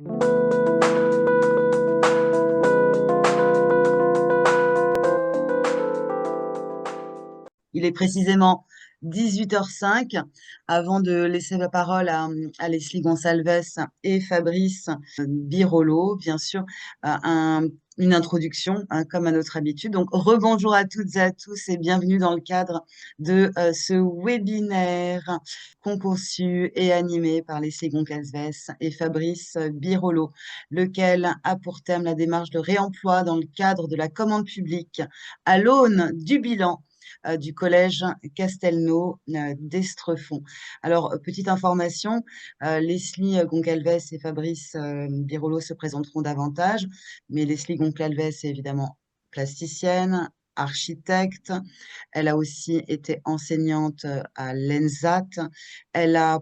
Il est précisément 18h05. Avant de laisser la parole à Leslie Gonçalves et Fabrice Birolo, bien sûr, une introduction, hein, comme à notre habitude. Donc, rebonjour à toutes et à tous et bienvenue dans le cadre de ce webinaire conçu et animé par Leslie Gonçalves et Fabrice Birolo, lequel a pour thème la démarche de réemploi dans le cadre de la commande publique à l'aune du bilan du collège Castelnau d'Estrefont. Alors, petite information, Leslie Goncalves et Fabrice Birolo se présenteront davantage, mais Leslie Goncalves est évidemment plasticienne, architecte. Elle a aussi été enseignante à l'ENSAT. Elle a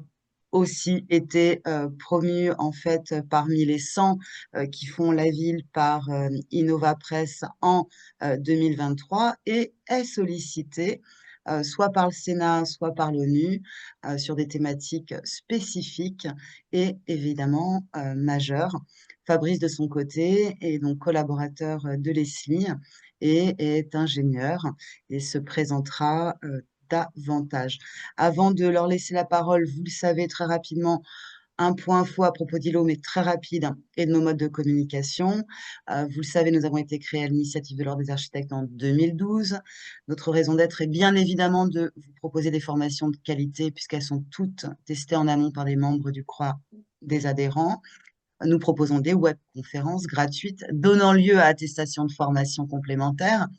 aussi été promue en fait parmi les 100 qui font la ville par Innova Press en 2023 et est sollicitée soit par le Sénat, soit par l'ONU sur des thématiques spécifiques et évidemment majeures. Fabrice, de son côté, est donc collaborateur de Leslie et est ingénieur et se présentera davantage. Avant de leur laisser la parole, vous le savez très rapidement, un point info à propos d'ILO, mais très rapide, et de nos modes de communication. Vous le savez, nous avons été créés à l'initiative de l'Ordre des architectes en 2012. Notre raison d'être est bien évidemment de vous proposer des formations de qualité, puisqu'elles sont toutes testées en amont par des membres du CROI des adhérents. Nous proposons des webconférences gratuites, donnant lieu à attestation de formation complémentaire.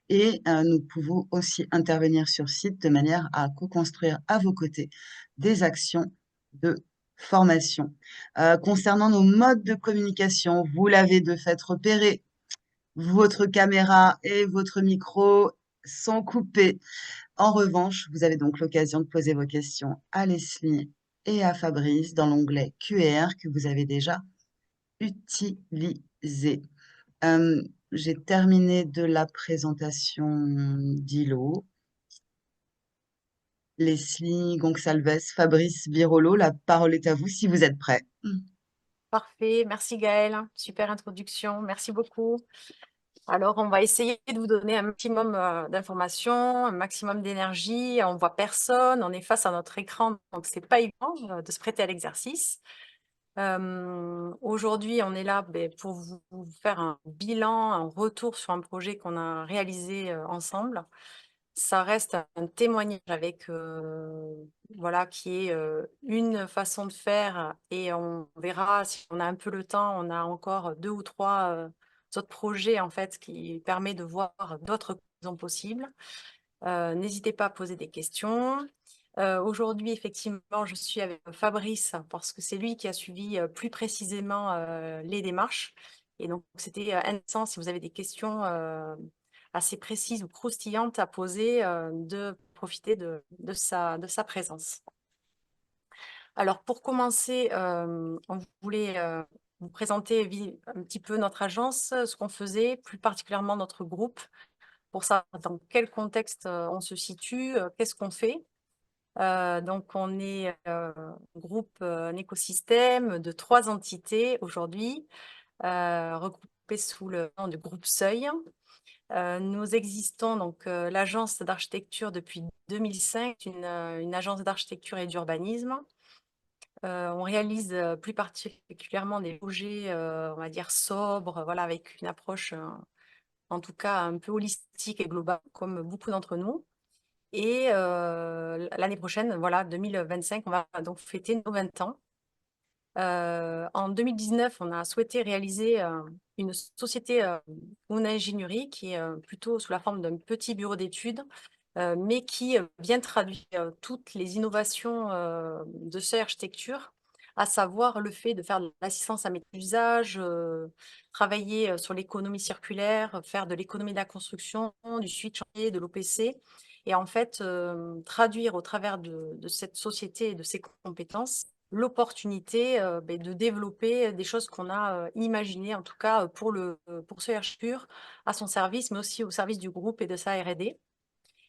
Et nous pouvons aussi intervenir sur site de manière à co-construire à vos côtés des actions de formation. Concernant nos modes de communication, vous l'avez de fait repéré, votre caméra et votre micro sont coupés. En revanche, vous avez donc l'occasion de poser vos questions à Leslie et à Fabrice dans l'onglet QR que vous avez déjà utilisé. J'ai terminé de la présentation d'ILO. Leslie Gonçalves, Fabrice Birolo, la parole est à vous si vous êtes prêts. Parfait, merci Gaëlle, super introduction, merci beaucoup. Alors, on va essayer de vous donner un maximum d'informations, un maximum d'énergie. On voit personne, on est face à notre écran, donc c'est pas évident de se prêter à l'exercice. Aujourd'hui, on est là pour vous faire un bilan, un retour sur un projet qu'on a réalisé ensemble. Ça reste un témoignage avec, voilà, qui est une façon de faire et on verra si on a un peu le temps, on a encore 2 ou 3 autres projets en fait qui permet de voir d'autres horizons possibles. N'hésitez pas à poser des questions. Aujourd'hui, effectivement, je suis avec Fabrice parce que c'est lui qui a suivi plus précisément les démarches. Et donc, c'était intéressant si vous avez des questions assez précises ou croustillantes à poser, de profiter de sa présence. Alors, pour commencer, on voulait vous présenter un petit peu notre agence, ce qu'on faisait, plus particulièrement notre groupe, pour savoir dans quel contexte on se situe, qu'est-ce qu'on fait. Donc, on est un groupe, un écosystème de 3 entités aujourd'hui, regroupées sous le nom de groupe Seuil. Nous existons donc l'agence d'architecture depuis 2005, une agence d'architecture et d'urbanisme. On réalise plus particulièrement des projets, on va dire sobres, voilà, avec une approche, en tout cas un peu holistique et globale, comme beaucoup d'entre nous. Et l'année prochaine, voilà, 2025, on va donc fêter nos 20 ans. En 2019, on a souhaité réaliser une société ou une ingénierie qui est plutôt sous la forme d'un petit bureau d'études, mais qui vient traduire toutes les innovations de cette architecture, à savoir le fait de faire de l'assistance à maîtrise d'usage, travailler sur l'économie circulaire, faire de l'économie de la construction, du suivi de chantier, de l'OPC, et en fait traduire au travers de cette société et de ses compétences l'opportunité de développer des choses qu'on a imaginées, en tout cas pour ce pur à son service, mais aussi au service du groupe et de sa R&D.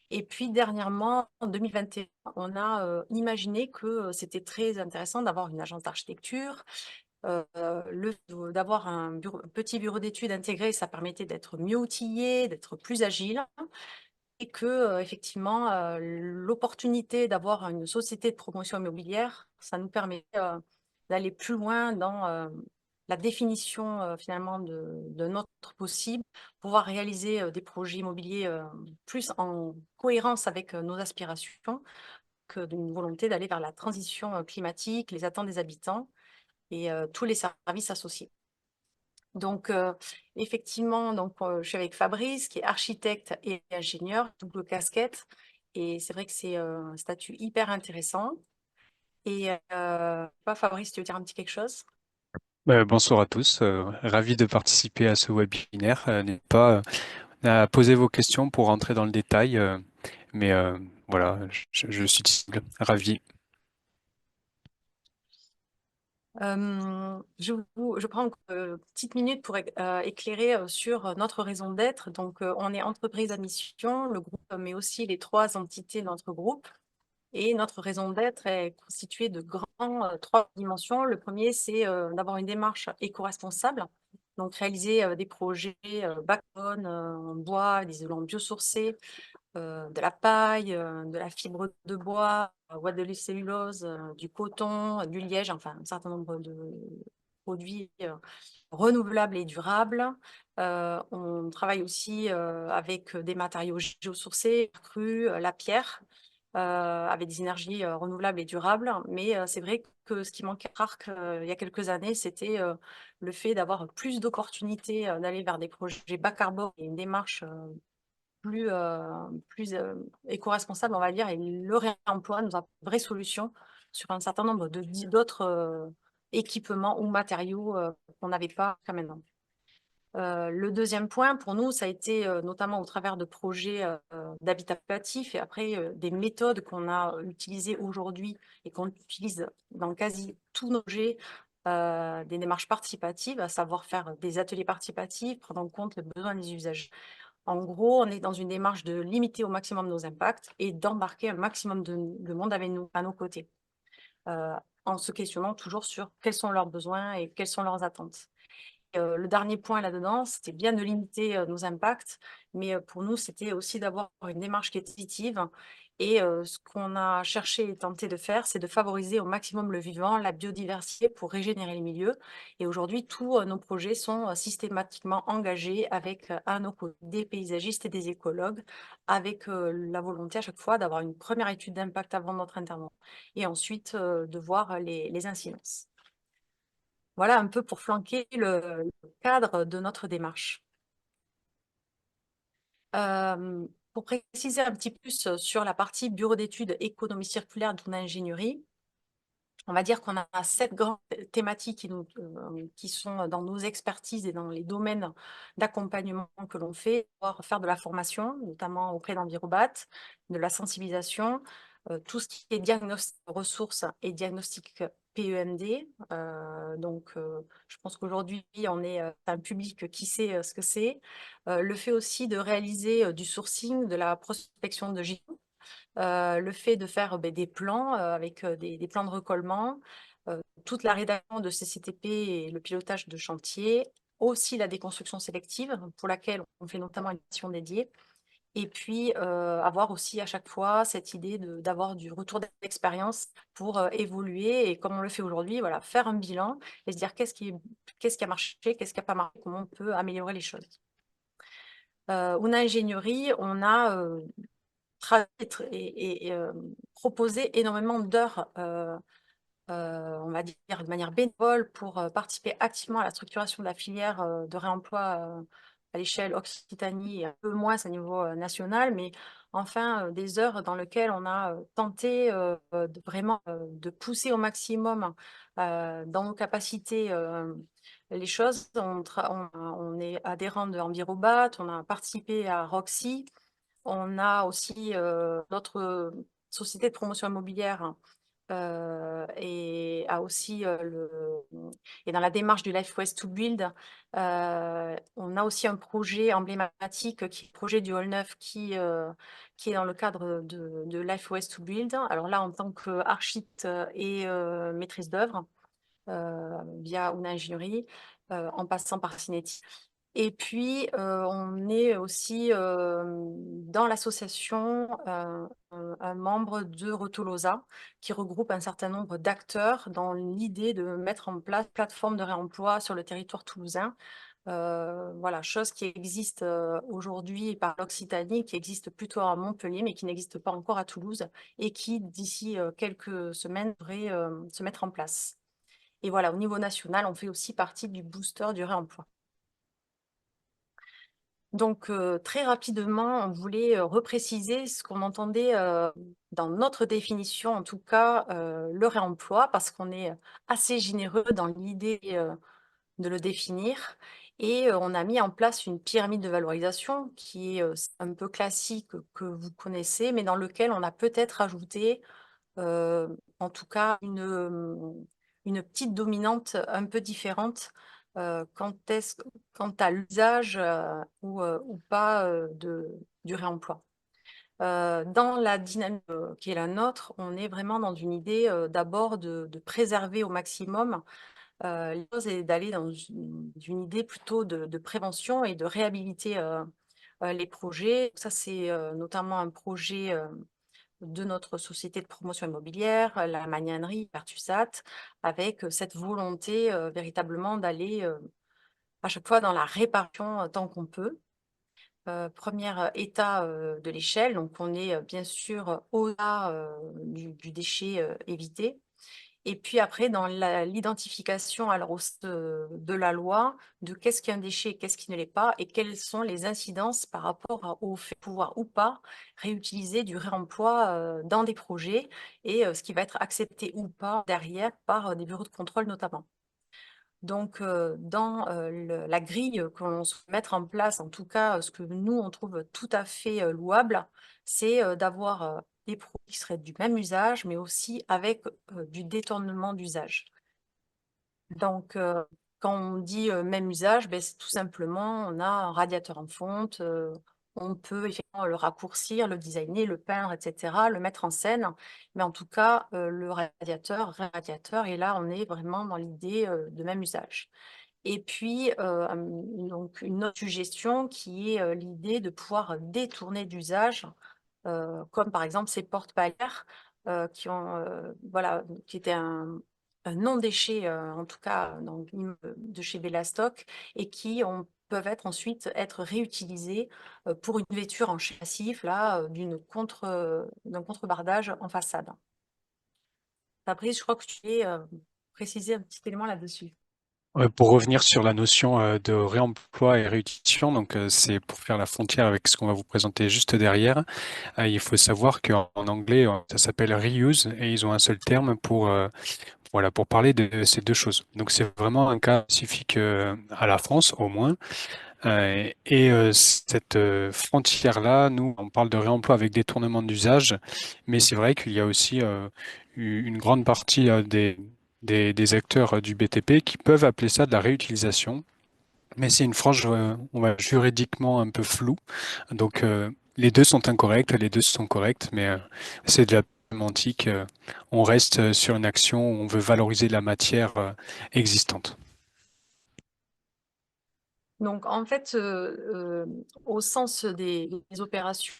Et puis dernièrement, en 2021, on a imaginé que c'était très intéressant d'avoir une agence d'architecture. d'avoir un petit bureau d'études intégré, ça permettait d'être mieux outillé, d'être plus agile et que, effectivement, l'opportunité d'avoir une société de promotion immobilière, ça nous permet, d'aller plus loin dans, la définition, finalement de notre possible, pouvoir réaliser, des projets immobiliers, plus en cohérence avec, nos aspirations que d'une volonté d'aller vers la transition, climatique, les attentes des habitants et tous les services associés. Donc effectivement, donc je suis avec Fabrice qui est architecte et ingénieur, double casquette et c'est vrai que c'est, un statut hyper intéressant et pas Fabrice, tu veux dire un petit quelque chose? Bonsoir à tous, ravi de participer à ce webinaire. N'hésitez pas à poser vos questions pour rentrer dans le détail, mais voilà, je suis disponible, ravi. Je prends une petite minute pour éclairer sur notre raison d'être. Donc, on est entreprise à mission, le groupe, mais aussi les 3 entités de notre groupe. Et notre raison d'être est constituée de 3 dimensions. Le premier, c'est d'avoir une démarche éco-responsable, donc réaliser des projets bas carbone en bois, des isolants biosourcés, de la paille, de la fibre de bois, ou de la cellulose, du coton, du liège, enfin un certain nombre de produits renouvelables et durables. On travaille aussi avec des matériaux géosourcés, cru, la pierre, avec des énergies renouvelables et durables. Mais c'est vrai que ce qui manquait à Arc il y a quelques années, c'était le fait d'avoir plus d'opportunités d'aller vers des projets bas carbone et une démarche plus éco-responsable, on va dire, et le réemploi nous apporte une vraie solution sur un certain nombre d'autres équipements ou matériaux qu'on n'avait pas jusqu'à maintenant. Le deuxième point, pour nous, ça a été notamment au travers de projets d'habitat participatif et après des méthodes qu'on a utilisées aujourd'hui et qu'on utilise dans quasi tous nos projets, des démarches participatives, à savoir faire des ateliers participatifs, prendre en compte les besoins des usagers. En gros, on est dans une démarche de limiter au maximum nos impacts et d'embarquer un maximum de monde avec nous, à nos côtés, en se questionnant toujours sur quels sont leurs besoins et quelles sont leurs attentes. Le dernier point là-dedans, c'était bien de limiter, nos impacts, mais pour nous, c'était aussi d'avoir une démarche qui est positive et ce qu'on a cherché et tenté de faire, c'est de favoriser au maximum le vivant, la biodiversité pour régénérer les milieux et aujourd'hui, tous, nos projets sont, systématiquement engagés avec, à nos côtés, des paysagistes et des écologues avec, la volonté à chaque fois d'avoir une première étude d'impact avant notre intervention et ensuite, de voir les incidences. Voilà un peu pour flanquer le cadre de notre démarche. Pour préciser un petit plus sur la partie bureau d'études économie circulaire d'ingénierie, on va dire qu'on a 7 grandes thématiques qui sont dans nos expertises et dans les domaines d'accompagnement que l'on fait. Pouvoir faire de la formation, notamment auprès d'Envirobat, de la sensibilisation, tout ce qui est diagnostic ressources et diagnostic PEMD. Donc, je pense qu'aujourd'hui, on est un public qui sait ce que c'est. Le fait aussi de réaliser du sourcing, de la prospection de GIO, le fait de faire, des plans, avec, des plans de recollement, toute la rédaction de CCTP et le pilotage de chantier, aussi la déconstruction sélective pour laquelle on fait notamment une mission dédiée et puis, avoir aussi à chaque fois cette idée d'avoir du retour d'expérience pour, évoluer et comme on le fait aujourd'hui, voilà, faire un bilan et se dire qu'est-ce qui a marché, qu'est-ce qui a pas marché, comment on peut améliorer les choses. Ouna Ingénierie, on a, travaillé et proposé énormément d'heures, on va dire de manière bénévole pour, participer activement à la structuration de la filière, de réemploi, à l'échelle Occitanie et un peu moins à niveau, national. Mais enfin, des heures dans lesquelles on a, tenté, de vraiment, de pousser au maximum, dans nos capacités, les choses. On est adhérent de Envirobat, on a participé à Roxy. On a aussi, notre société de promotion immobilière et a aussi et dans la démarche du Life West to Build, on a aussi un projet emblématique qui est le projet du Hall 9 qui est dans le cadre de Life West to Build. Alors là, en tant qu'architecte et maîtrise d'œuvre. via une ingénierie, en passant par Cinéti. Et puis, on est aussi, dans l'association, un membre de Retolosa qui regroupe un certain nombre d'acteurs dans l'idée de mettre en place une plateforme de réemploi sur le territoire toulousain. Voilà, chose qui existe, aujourd'hui par l'Occitanie, qui existe plutôt à Montpellier, mais qui n'existe pas encore à Toulouse et qui d'ici, quelques semaines devrait, se mettre en place. Et voilà, au niveau national, on fait aussi partie du booster du réemploi. Donc, très rapidement, on voulait, repréciser ce qu'on entendait, dans notre définition, en tout cas, le réemploi, parce qu'on est assez généreux dans l'idée, de le définir. Et on a mis en place une pyramide de valorisation qui est, un peu classique, que vous connaissez, mais dans lequel on a peut-être ajouté, en tout cas une petite dominante un peu différente, quant à l'usage, ou pas, du réemploi. Dans la dynamique, qui est la nôtre, on est vraiment dans une idée, d'abord de préserver au maximum, les choses et d'aller dans une idée plutôt de prévention et de réhabiliter, les projets. Ça, c'est, notamment un projet, de notre société de promotion immobilière, la Magnanerie Pertusat, avec, cette volonté, véritablement d'aller, à chaque fois dans la réparation, tant qu'on peut. 1er état, de l'échelle, donc on est, bien sûr, au-delà, du déchet, évité. Et puis après dans l'identification alors de la loi, de qu'est-ce qu'un déchet, qu'est-ce qui ne l'est pas et quelles sont les incidences par rapport au fait de pouvoir ou pas réutiliser du réemploi, dans des projets et ce qui va être accepté ou pas derrière par, des bureaux de contrôle notamment. Donc, dans, la grille qu'on souhaite mettre en place, en tout cas, ce que nous on trouve tout à fait, louable, c'est, d'avoir, des produits qui seraient du même usage, mais aussi avec, du détournement d'usage. Donc, quand on dit, même usage, beh, c'est tout simplement, on a un radiateur en fonte, on peut effectivement le raccourcir, le designer, le peindre et cetera, le mettre en scène. Mais en tout cas, le radiateur et là, on est vraiment dans l'idée, de même usage. Et puis, donc une autre suggestion qui est, l'idée de pouvoir détourner d'usage, comme par exemple ces porte-palières, qui ont, voilà, qui étaient un non-déchet, en tout cas dans l'immeuble de chez Bellastock et qui peuvent ensuite être réutilisés, pour une vêture en massif là, d'un contrebardage en façade. Fabrice, je crois que tu voulais, préciser un petit élément là-dessus. Pour revenir sur la notion de réemploi et réutilisation, donc c'est pour faire la frontière avec ce qu'on va vous présenter juste derrière. Il faut savoir qu'en anglais, ça s'appelle reuse et ils ont un seul terme pour voilà pour parler de ces deux choses. Donc c'est vraiment un cas spécifique à la France au moins. Cette frontière-là, nous, on parle de réemploi avec détournement d'usage, mais c'est vrai qu'il y a aussi une grande partie des acteurs du BTP qui peuvent appeler ça de la réutilisation, mais c'est une frange, on va juridiquement un peu floue. Donc, les deux sont incorrects, les deux sont corrects, mais c'est de la sémantique. On reste sur une action où on veut valoriser la matière existante. Donc en fait, au sens des opérations,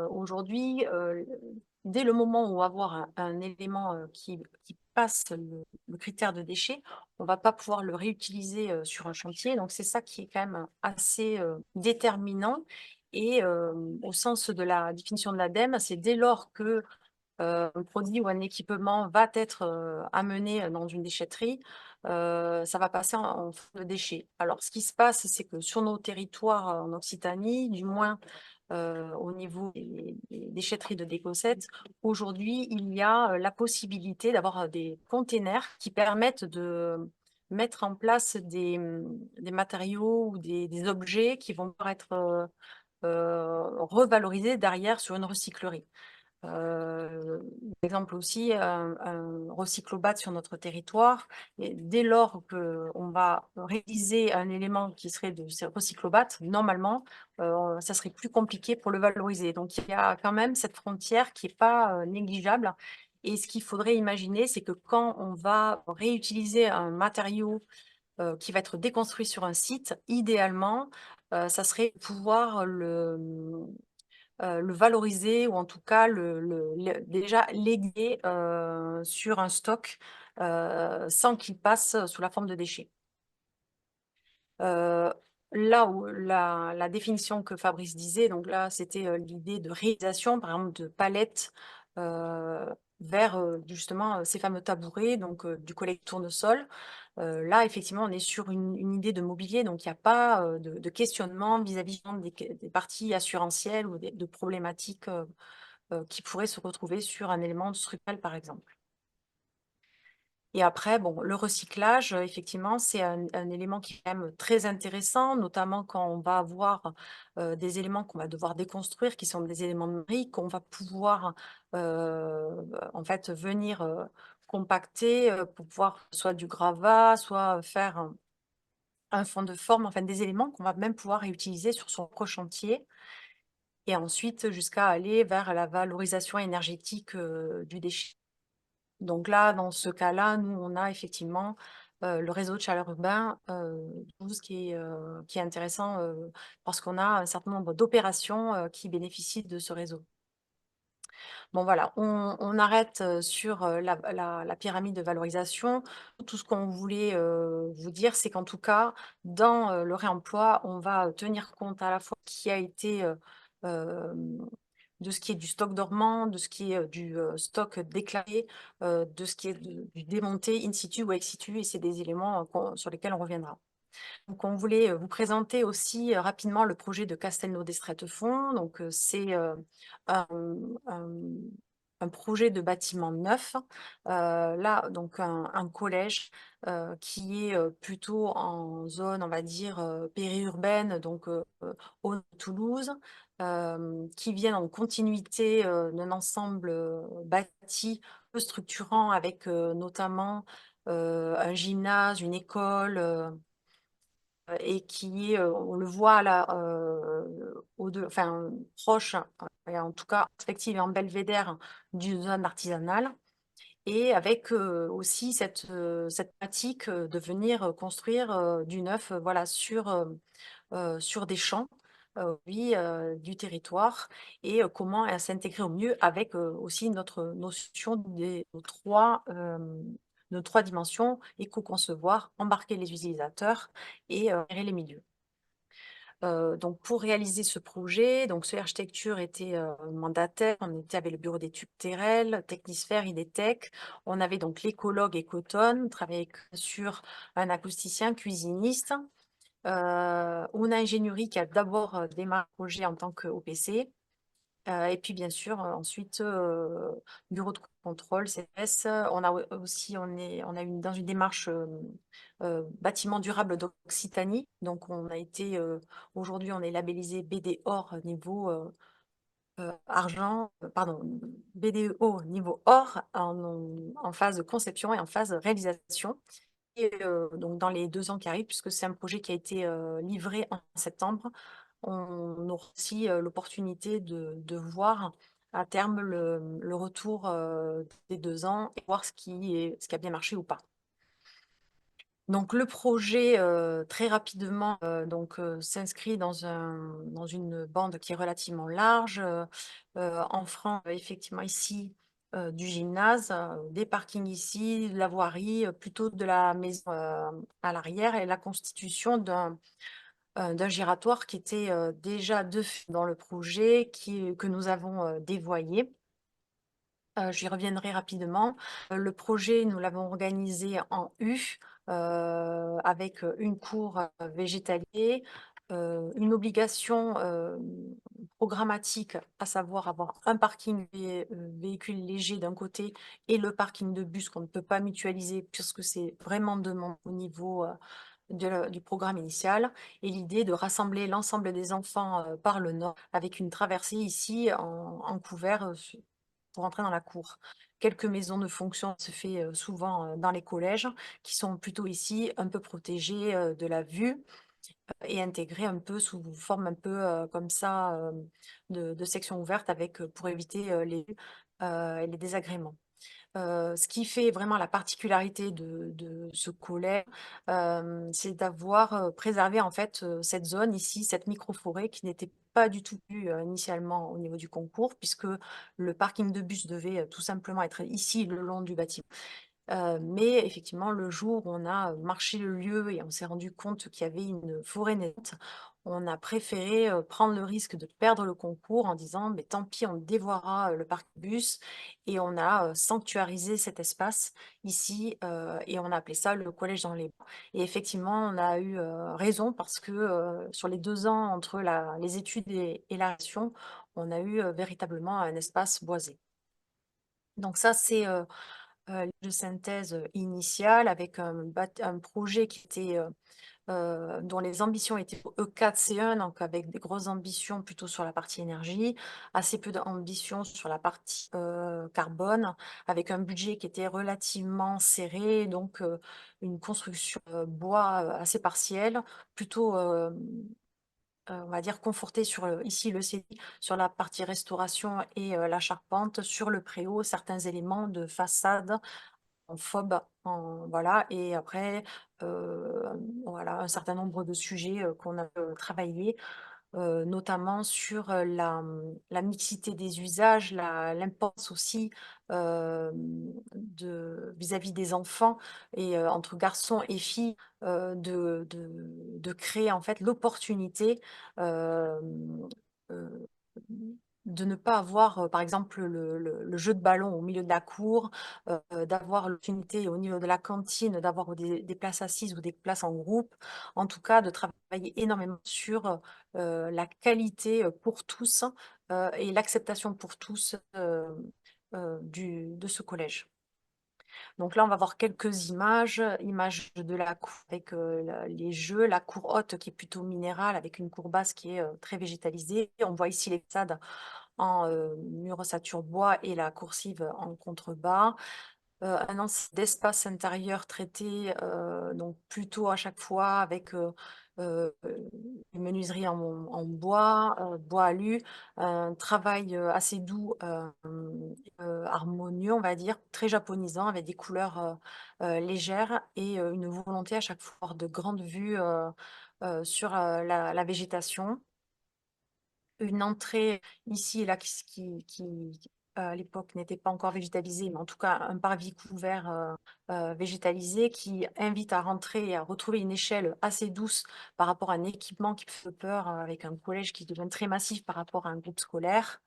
aujourd'hui, dès le moment où on va avoir un élément, qui passe le critère de déchet, on va pas pouvoir le réutiliser, sur un chantier. Donc c'est ça qui est quand même assez, déterminant et au sens de la définition de l'ADEME, c'est dès lors que un produit ou un équipement va être, amené dans une déchetterie, ça va passer en forme de déchet. Alors ce qui se passe, c'est que sur nos territoires, en Occitanie, du moins, au niveau des déchetteries de Décossette, aujourd'hui, il y a, la possibilité d'avoir, des containers qui permettent de mettre en place des matériaux ou des objets qui vont pouvoir être, revalorisés derrière sur une recyclerie. Par exemple aussi, un recyclobate sur notre territoire et dès lors qu'on va réaliser un élément qui serait de ce recyclobate, normalement, ça serait plus compliqué pour le valoriser. Donc il y a quand même cette frontière qui est pas, négligeable Et ce qu'il faudrait imaginer, c'est que quand on va réutiliser un matériau qui va être déconstruit sur un site, idéalement, ça serait pouvoir le valoriser ou en tout cas déjà léguer sur un stock sans qu'il passe sous la forme de déchets. Heu, Là où la définition que Fabrice disait, donc là, c'était, l'idée de réalisation, par exemple, de palettes, heu, vers, justement, ces fameux tabourets, donc du collègue tournesol. Là, effectivement, on est sur une idée de mobilier, donc il y a pas, de questionnement vis-à-vis des parties assurantielles ou de problématiques, qui pourraient se retrouver sur un élément structurel, par exemple. Et après, bon, le recyclage, effectivement, c'est un élément qui est quand même très intéressant, notamment quand on va avoir, des éléments qu'on va devoir déconstruire, qui sont des éléments numériques, qu'on va pouvoir, en fait, venir, compacter, pour pouvoir soit du gravat, soit faire un fond de forme, enfin des éléments qu'on va même pouvoir réutiliser sur son propre chantier et ensuite jusqu'à aller vers la valorisation énergétique, du déchet. Donc là, dans ce cas-là, nous, on a effectivement, le réseau de chaleur urbain, 12 qui est intéressant, parce qu'on a un certain nombre d'opérations, qui bénéficient de ce réseau. Bon voilà, on arrête, sur, la pyramide de valorisation. Tout ce qu'on voulait, vous dire, c'est qu'en tout cas, dans, le réemploi, on va tenir compte à la fois qui a été, hem, de ce qui est du stock dormant, de ce qui est, du, stock déclaré, de ce qui est du démonté in situ ou ex situ et c'est des éléments, sur lesquels on reviendra. Donc on voulait, vous présenter aussi, rapidement le projet de Castelnau-d'Estrettefond. Donc, c'est, un un un projet de bâtiment neuf. Là, donc un collège, qui est, plutôt en zone, on va dire, périurbaine, donc, haut de Toulouse, qui vient en continuité, d'un ensemble, bâti peu structurant avec, notamment, un gymnase, une école, et qui est, on le voit là, enfin, proche, et en tout cas perspective et en belvédère d'une zone artisanale et avec, aussi cette pratique, de venir, construire, du neuf, voilà sur des champs, oui, du territoire et comment, s'intégrer au mieux avec, aussi notre notion des nos 3 dimensions, éco-concevoir, embarquer les utilisateurs et gérer les milieux. Donc pour réaliser ce projet, donc Seuil Architecture était, mandataire, on était avec le bureau d'études Terrel, Technisphère, Idétech. On avait donc l'écologue Ecotone, travaillait sur un acousticien, cuisiniste. Ouna Ingénierie qui a d'abord, démarré le projet en tant qu'OPC. Et puis bien sûr, ensuite, bureau de contrôle, CRS. On a aussi on a une dans une démarche, bâtiment durable d'Occitanie. Donc on a été, aujourd'hui on est labellisé BD Or niveau, argent, pardon, BDO niveau or en phase de conception et en phase de réalisation. Et donc dans les 2 ans qui arrivent, puisque c'est un projet qui a été, livré en septembre, on aura aussi, l'opportunité de voir à terme le retour, des 2 ans et voir ce qui a bien marché ou pas. Donc le projet, très rapidement, s'inscrit dans une bande qui est relativement large, offrant effectivement ici, du gymnase, des parkings ici, de la voirie, plutôt de la maison, à l'arrière et la constitution d'un giratoire qui était, déjà de fait dans le projet que nous avons, dévoyé. J'y reviendrai rapidement. Le projet, nous l'avons organisé en U, avec, une cour, végétalier, une obligation, programmatique, à savoir avoir un parking véhicule léger d'un côté et le parking de bus qu'on ne peut pas mutualiser puisque c'est vraiment demandé au niveau, du programme initial et l'idée de rassembler l'ensemble des enfants, par le nord avec une traversée ici en couvert, pour entrer dans la cour. Quelques maisons de fonction se fait, souvent, dans les collèges qui sont plutôt ici un peu protégés, de la vue, et intégrés un peu sous forme un peu, comme ça, de section ouverte avec, pour éviter, les et les désagréments. Ce qui fait vraiment la particularité de ce collège, c'est d'avoir, préservé en fait, cette zone ici, cette micro-forêt qui n'était pas du tout vue, initialement au niveau du concours puisque le parking de bus devait, tout simplement être ici le long du bâtiment. Mais effectivement, le jour où on a, marché le lieu et on s'est rendu compte qu'il y avait une forêt naissante, on a préféré, prendre le risque de perdre le concours en disant: «Mais tant pis, on dévoiera, le parc-bus» et on a, sanctuarisé cet espace ici, et on a appelé ça le collège dans les bois et effectivement, on a eu, raison parce que, sur les 2 ans entre les études et la création, on a eu, véritablement un espace boisé. Donc ça, c'est, de synthèse, initiale avec un projet qui était, dont les ambitions étaient E4, C1, donc avec des grosses ambitions plutôt sur la partie énergie, assez peu d'ambitions sur la partie, carbone, avec un budget qui était relativement serré, donc une construction, bois, assez partielle, plutôt, on va dire confortée sur, ici le CDI, sur la partie restauration et la charpente, sur le préau, certains éléments de façade en fob, en voilà et après, voilà, un certain nombre de sujets, qu'on a, travaillés, notamment sur, la mixité des usages, l'importance aussi, de vis-à-vis des enfants et entre garçons et filles, de créer en fait l'opportunité, hem, heu, de ne pas avoir, par exemple le jeu de ballon au milieu de la cour, d'avoir l'opportunité au niveau de la cantine d'avoir des places assises ou des places en groupe. En tout cas, de travailler énormément sur, la qualité, pour tous, et l'acceptation pour tous, de ce collège. Donc là, on va voir quelques images, images de la cour avec, les jeux, la cour haute qui est plutôt minérale avec une cour basse qui est, très végétalisée. On voit ici les façades en, mur ossature bois et la coursive en contrebas. Un d'espace intérieur traité, donc plutôt à chaque fois avec, heu, une menuiserie en bois, bois alu, un travail, assez doux, harmonieux on va dire, très japonisant avec des couleurs, légères et une volonté à chaque fois de grandes vues, sur, la végétation. Une entrée ici et là qui, à l'époque n'était pas encore végétalisée, mais en tout cas un parvis couvert, végétalisé qui invite à rentrer et à retrouver une échelle assez douce par rapport à un équipement qui fait peur, avec un collège qui devient très massif par rapport à un groupe scolaire.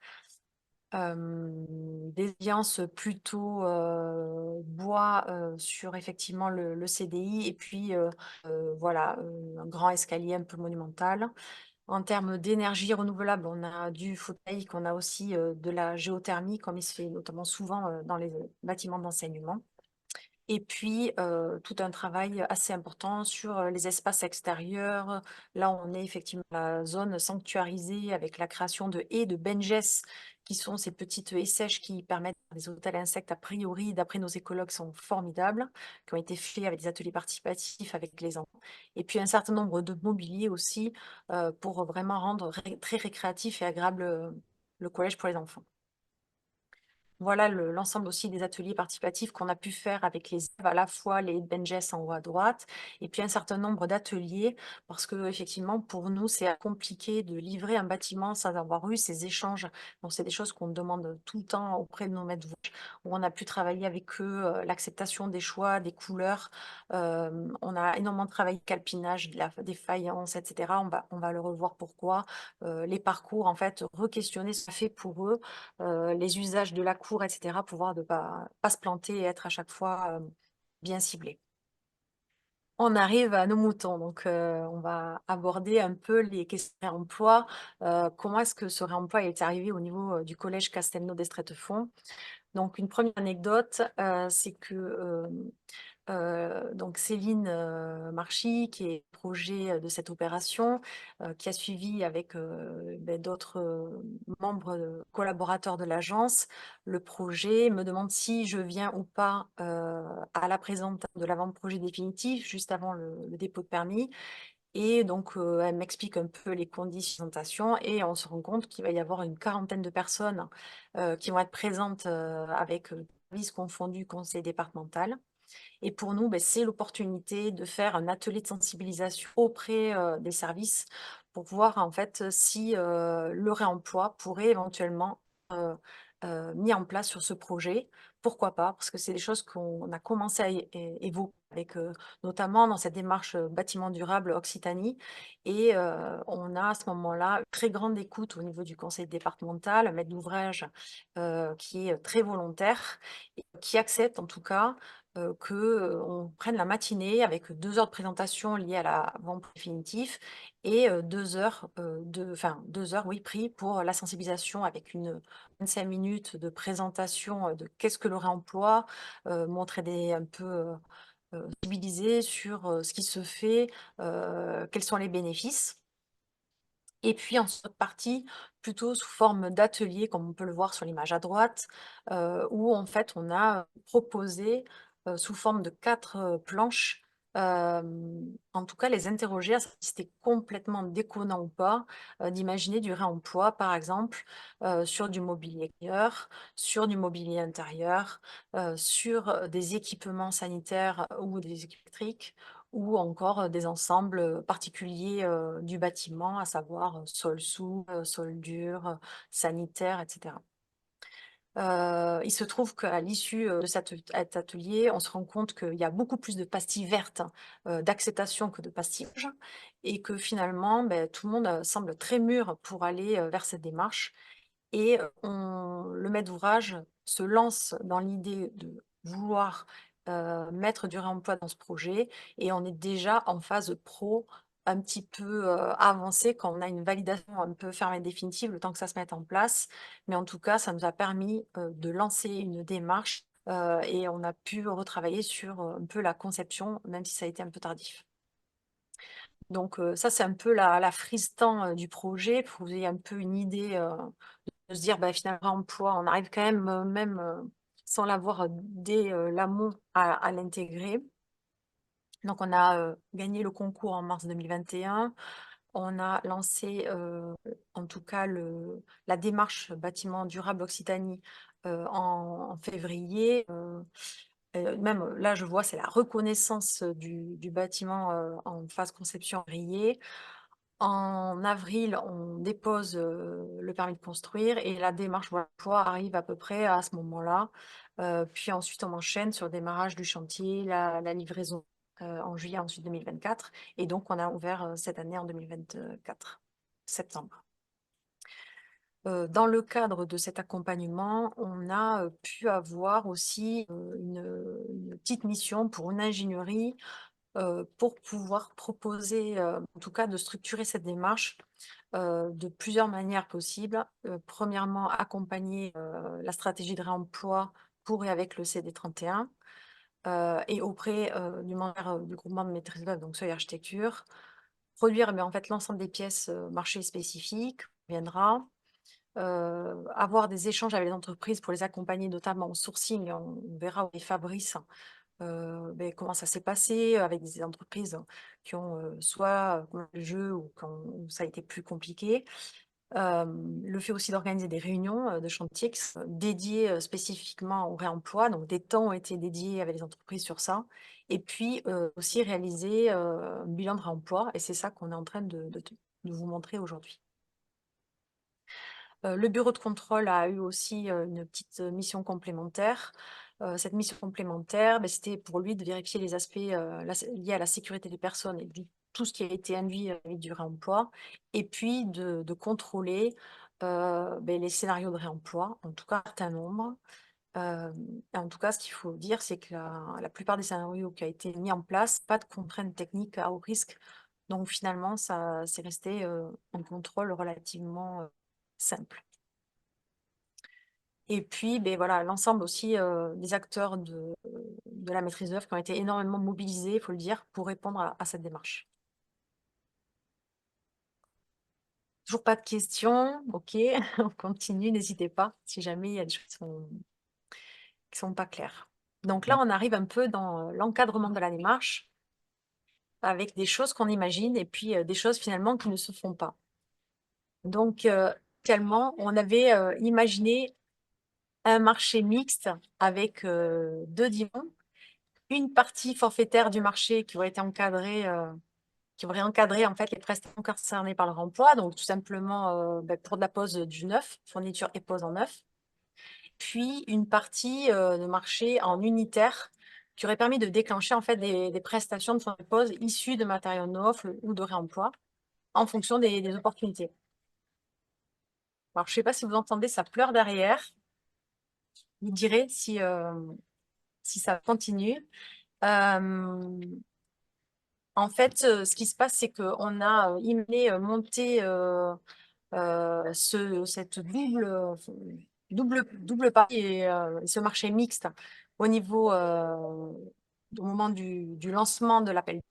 Des ambiances plutôt, bois, sur effectivement le CDI et puis, voilà, un grand escalier un peu monumental. En termes d'énergie renouvelable, on a du photovoltaïque, on a aussi, de la géothermie comme il se fait notamment souvent, dans les bâtiments d'enseignement. Et puis, tout un travail assez important sur, les espaces extérieurs. Là, on est effectivement dans la zone sanctuarisée avec la création de haies de benjes, qui sont ces petites haies sèches qui permettent des hôtels insectes, a priori, d'après nos écologues, sont formidables, qui ont été faits avec des ateliers participatifs avec les enfants. Et puis un certain nombre de mobiliers aussi, pour vraiment rendre très récréatif et agréable, le collège pour les enfants. Voilà l'ensemble aussi des ateliers participatifs qu'on a pu faire avec les élèves, à la fois les benjes en haut à droite et puis un certain nombre d'ateliers parce que effectivement pour nous c'est compliqué de livrer un bâtiment sans avoir eu ces échanges. Donc c'est des choses qu'on demande tout le temps auprès de nos maîtres d'ouvrage où on a pu travailler avec eux, l'acceptation des choix, des couleurs. On a énormément travaillé avec Alpinage, des faïences, etc. On va le revoir pourquoi. Les parcours, en fait, re-questionner ce qu'on fait pour eux, les usages de la cour, et cetera, pouvoir ne pas se planter et être à chaque fois, bien ciblé. On arrive à nos moutons, donc on va aborder un peu les questions réemploi. Comment est-ce que ce réemploi est arrivé au niveau, du collège Castelnau d'Estrettefond? Donc une première anecdote, c'est que, donc Céline, Marchi, qui est projet, de cette opération, qui a suivi avec, d'autres, membres, collaborateurs de l'agence, le projet, me demande si je viens ou pas, à la présentation de l'avant-projet définitif, juste avant le dépôt de permis et donc elle m'explique un peu les conditions de présentation et on se rend compte qu'il va y avoir une quarantaine de personnes, qui vont être présentes, avec, services confondus, conseil départemental. Et pour nous, c'est l'opportunité de faire un atelier de sensibilisation auprès des services pour voir en fait si le réemploi pourrait éventuellement euh, mis en place sur ce projet. Pourquoi pas? Parce que c'est des choses qu'on a commencé à évoquer avec, notamment dans cette démarche bâtiment durable Occitanie. Et on a à ce moment-là une très grande écoute au niveau du conseil départemental, un maître d'ouvrage qui est très volontaire et qui accepte en tout cas qu'on prenne la matinée avec 2 heures de présentation liées à la vente définitive et 2 heures, 2 heures, oui, pris pour la sensibilisation avec une 25 minutes de présentation de qu'est-ce que le réemploi, montrer un peu, sensibiliser sur ce qui se fait, quels sont les bénéfices. Et puis en seconde partie, plutôt sous forme d'atelier, comme on peut le voir sur l'image à droite, où en fait on a proposé, sous forme de 4 planches, en tout cas les interroger à savoir si c'était complètement déconnant ou pas, d'imaginer du réemploi par exemple, sur du mobilier extérieur, sur du mobilier intérieur, sur, des équipements sanitaires ou des équipements électriques, ou encore des ensembles particuliers du bâtiment, à savoir sol souple, sol dur, sanitaire, etc. Il se trouve qu'à l'issue de cet atelier, on se rend compte qu'il y a beaucoup plus de pastilles vertes d'acceptation que de pastilles rouges, et que finalement, tout le monde semble très mûr pour aller vers cette démarche. Et le maître d'ouvrage se lance dans l'idée de vouloir mettre du réemploi dans ce projet, et on est déjà en phase pro un petit peu avancée quand on a une validation un peu ferme et définitive, le temps que ça se mette en place. Mais en tout cas, ça nous a permis de lancer une démarche et on a pu retravailler sur un peu la conception, même si ça a été un peu tardif. Donc ça, c'est un peu la frise temps du projet, pour que vous ayez un peu une idée de se dire, finalement, emploi, on arrive quand même, même sans l'avoir dès l'amont, à l'intégrer. Donc, on a gagné le concours en mars 2021. On a lancé, en tout cas, la démarche bâtiment durable Occitanie en février. Même là, je vois, c'est la reconnaissance du bâtiment en phase conception en février. En avril, on dépose le permis de construire et la démarche Voilà emploi arrive à peu près à ce moment-là. Puis ensuite, on enchaîne sur le démarrage du chantier, la livraison en juillet ensuite 2024. Et donc, on a ouvert cette année en 2024, septembre. Dans le cadre de cet accompagnement, on a pu avoir aussi une petite mission pour une ingénierie pour pouvoir proposer, en tout cas de structurer cette démarche de plusieurs manières possibles. Premièrement, accompagner la stratégie de réemploi pour et avec le CD31 et auprès du membre du groupement de maîtrise d'œuvre, donc Seuil Architecture. Produire en fait l'ensemble des pièces marché spécifiques, on viendra. Avoir des échanges avec les entreprises pour les accompagner, notamment en sourcing. On verra avec Fabrice comment ça s'est passé avec des entreprises qui ont soit le jeu ou où ça a été plus compliqué. Le fait aussi d'organiser des réunions de chantier qui sont dédiées spécifiquement au réemploi, donc des temps ont été dédiés avec les entreprises sur ça. Et puis aussi réaliser un bilan de réemploi, et c'est ça qu'on est en train de vous montrer aujourd'hui. Le bureau de contrôle a eu aussi une petite mission complémentaire. Cette mission complémentaire, c'était pour lui de vérifier les aspects liés à la sécurité des personnes et tout ce qui a été induit avec du réemploi, et puis de contrôler les scénarios de réemploi, en tout cas un certain nombre. En tout cas, ce qu'il faut dire, c'est que la plupart des scénarios qui ont été mis en place, pas de contraintes techniques à haut risque. Donc finalement, ça c'est resté un contrôle relativement simple. Et puis, voilà, l'ensemble aussi des acteurs de la maîtrise d'œuvre qui ont été énormément mobilisés, il faut le dire, pour répondre à cette démarche. Toujours pas de questions? Ok, on continue, n'hésitez pas si jamais il y a des choses qui sont pas claires. Donc là, on arrive un peu dans l'encadrement de la démarche, avec des choses qu'on imagine et puis des choses finalement qui ne se font pas. Donc, tellement, on avait imaginé un marché mixte avec 2 divans. Une partie forfaitaire du marché qui aurait été encadrée, qui aurait encadré en fait les prestations concernées par le remploi, donc tout simplement pour de la pose du neuf, fourniture et pose en neuf. Puis une partie de marché en unitaire qui aurait permis de déclencher en fait des prestations de pose issues de matériaux neufs ou de réemploi en fonction des opportunités. Alors, je ne sais pas si vous entendez, ça pleure derrière. Vous direz si ça continue. En fait, ce qui se passe, c'est qu'on a monté cette double partie et ce marché mixte au niveau au moment du lancement de l'appel.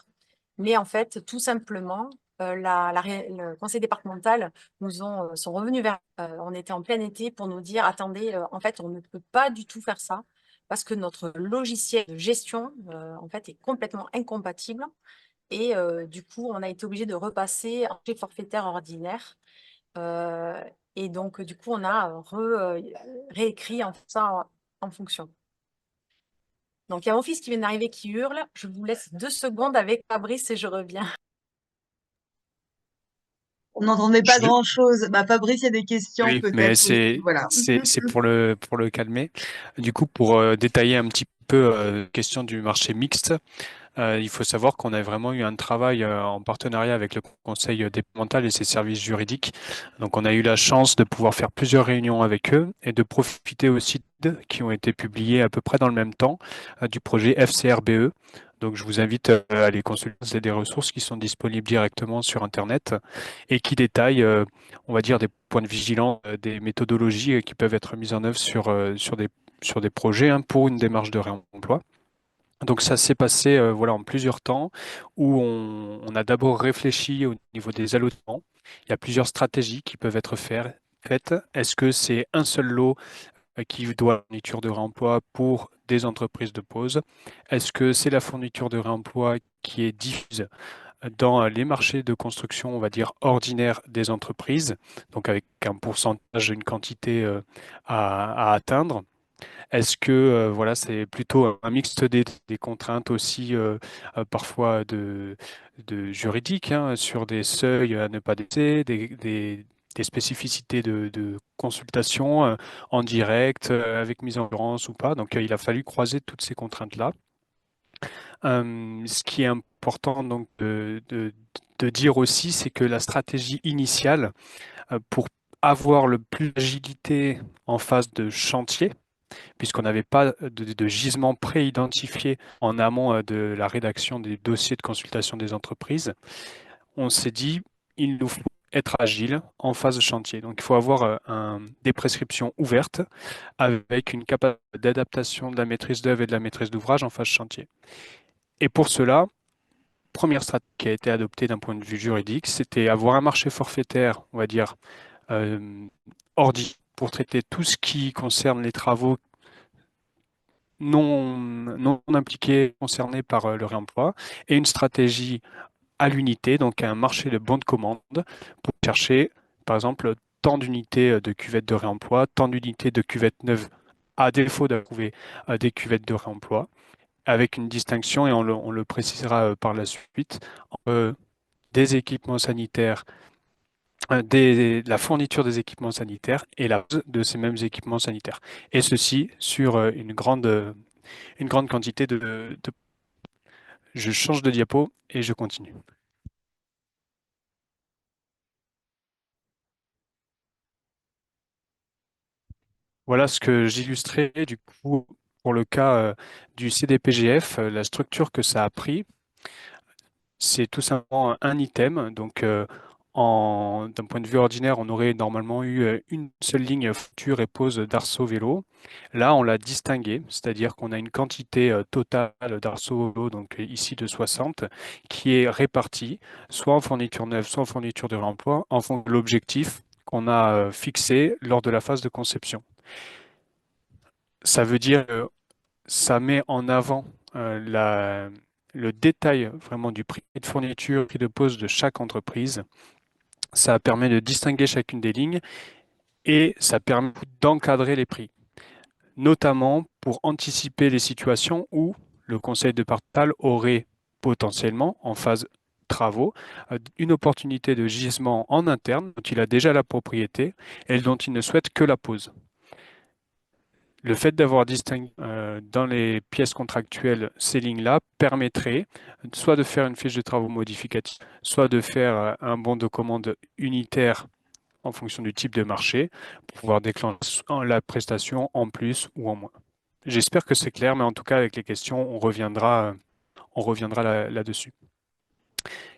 Mais en fait, tout simplement, le conseil départemental sont revenus vers on était en plein été pour nous dire, attendez, en fait, on ne peut pas du tout faire ça parce que notre logiciel de gestion, en fait, est complètement incompatible. Et du coup, on a été obligé de repasser en marché forfaitaire ordinaire. Et donc, du coup, on a réécrit en fonction. Donc, il y a mon fils qui vient d'arriver qui hurle. Je vous laisse 2 secondes avec Fabrice et je reviens. On n'entendait pas Je- grand-chose. Bah, Fabrice, il y a des questions Oui, mais peut-être aussi. Voilà. c'est pour le calmer. Du coup, pour détailler un petit peu question du marché mixte, il faut savoir qu'on a vraiment eu un travail en partenariat avec le conseil départemental et ses services juridiques. Donc, on a eu la chance de pouvoir faire plusieurs réunions avec eux et de profiter aussi qui ont été publiés à peu près dans le même temps du projet FCRBE. Donc, je vous invite à aller consulter. C'est des ressources qui sont disponibles directement sur Internet et qui détaillent, on va dire, des points de vigilance, des méthodologies qui peuvent être mises en œuvre sur des projets pour une démarche de réemploi. Donc ça s'est passé voilà, en plusieurs temps où on a d'abord réfléchi au niveau des allotements. Il y a plusieurs stratégies qui peuvent être faites. Est-ce que c'est un seul lot qui doit la fourniture de réemploi pour des entreprises de pause? Est-ce que c'est la fourniture de réemploi qui est diffuse dans les marchés de construction, on va dire, ordinaires des entreprises, donc avec un pourcentage, une quantité à atteindre? Est-ce que voilà, c'est plutôt un mixte des contraintes aussi parfois de juridiques sur des seuils à ne pas dépasser, des spécificités de consultation en direct, avec mise en concurrence ou pas. Donc il a fallu croiser toutes ces contraintes-là. Ce qui est important donc de dire aussi, c'est que la stratégie initiale pour avoir le plus d'agilité en phase de chantier, puisqu'on n'avait pas de gisement pré-identifié en amont de la rédaction des dossiers de consultation des entreprises, on s'est dit, il nous faut être agile en phase de chantier. Donc, il faut avoir des prescriptions ouvertes avec une capacité d'adaptation de la maîtrise d'œuvre et de la maîtrise d'ouvrage en phase chantier. Et pour cela, première stratégie qui a été adoptée d'un point de vue juridique, c'était avoir un marché forfaitaire, on va dire, ordinaire pour traiter tout ce qui concerne les travaux non impliqués, concernés par le réemploi, et une stratégie à l'unité, donc un marché de bons de commande, pour chercher, par exemple, tant d'unités de cuvettes de réemploi, tant d'unités de cuvettes neuves, à défaut d'approuver des cuvettes de réemploi, avec une distinction, et on le précisera par la suite, entre des équipements sanitaires, la fourniture des équipements sanitaires et la pose de ces mêmes équipements sanitaires. Et ceci sur une grande quantité de... Je change de diapo et je continue. Voilà ce que j'illustrais du coup pour le cas du CDPGF, la structure que ça a pris. C'est tout simplement un item. Donc, d'un point de vue ordinaire, on aurait normalement eu une seule ligne future et pose d'arceaux vélo. Là, on l'a distingué, c'est-à-dire qu'on a une quantité totale d'arceaux vélo, donc ici de 60, qui est répartie soit en fourniture neuve, soit en fourniture de réemploi, en fonction de l'objectif qu'on a fixé lors de la phase de conception. Ça veut dire que ça met en avant le détail vraiment du prix de fourniture, prix de pose de chaque entreprise. Ça permet de distinguer chacune des lignes et ça permet d'encadrer les prix. notamment pour anticiper les situations où le conseil départemental aurait potentiellement, en phase travaux, une opportunité de gisement en interne dont il a déjà la propriété et dont il ne souhaite que la pose. Le fait d'avoir distingué dans les pièces contractuelles ces lignes-là permettrait soit de faire une fiche de travaux modificative, soit de faire un bon de commande unitaire en fonction du type de marché pour pouvoir déclencher la prestation en plus ou en moins. J'espère que c'est clair, mais en tout cas, avec les questions, on reviendra là-dessus.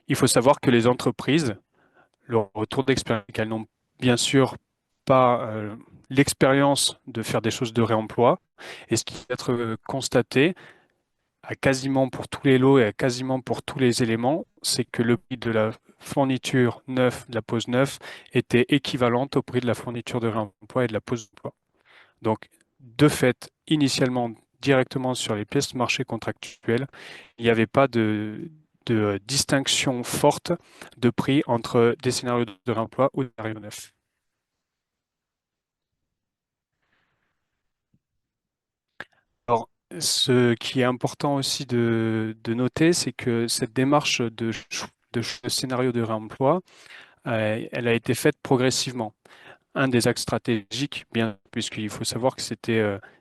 Il faut savoir que les entreprises, leur retour d'expérience, elles n'ont bien sûr pas l'expérience de faire des choses de réemploi. Et ce qui va être constaté à quasiment pour tous les lots et à quasiment pour tous les éléments, c'est que le prix de la fourniture neuve, de la pose neuve, était équivalente au prix de la fourniture de réemploi et de la pose d'emploi. Donc, de fait, initialement, directement sur les pièces de marché contractuelles, il n'y avait pas de distinction forte de prix entre des scénarios de réemploi ou des scénarios neufs. Alors, ce qui est important aussi de noter, c'est que cette démarche de scénario de réemploi, elle a été faite progressivement. Un des axes stratégiques, bien, puisqu'il faut savoir que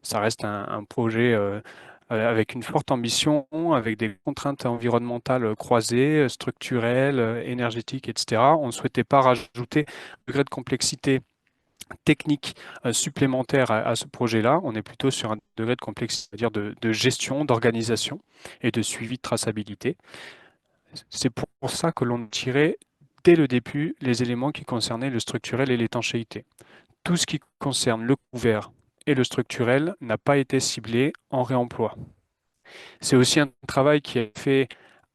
ça reste un projet avec une forte ambition, avec des contraintes environnementales croisées, structurelles, énergétiques, etc. On ne souhaitait pas rajouter un degré de complexité technique supplémentaire à ce projet-là. On est plutôt sur un degré de complexité, c'est-à-dire de gestion, d'organisation et de suivi de traçabilité. C'est pour ça que l'on tirait dès le début les éléments qui concernaient le structurel et l'étanchéité. Tout ce qui concerne le couvert et le structurel n'a pas été ciblé en réemploi. C'est aussi un travail qui est fait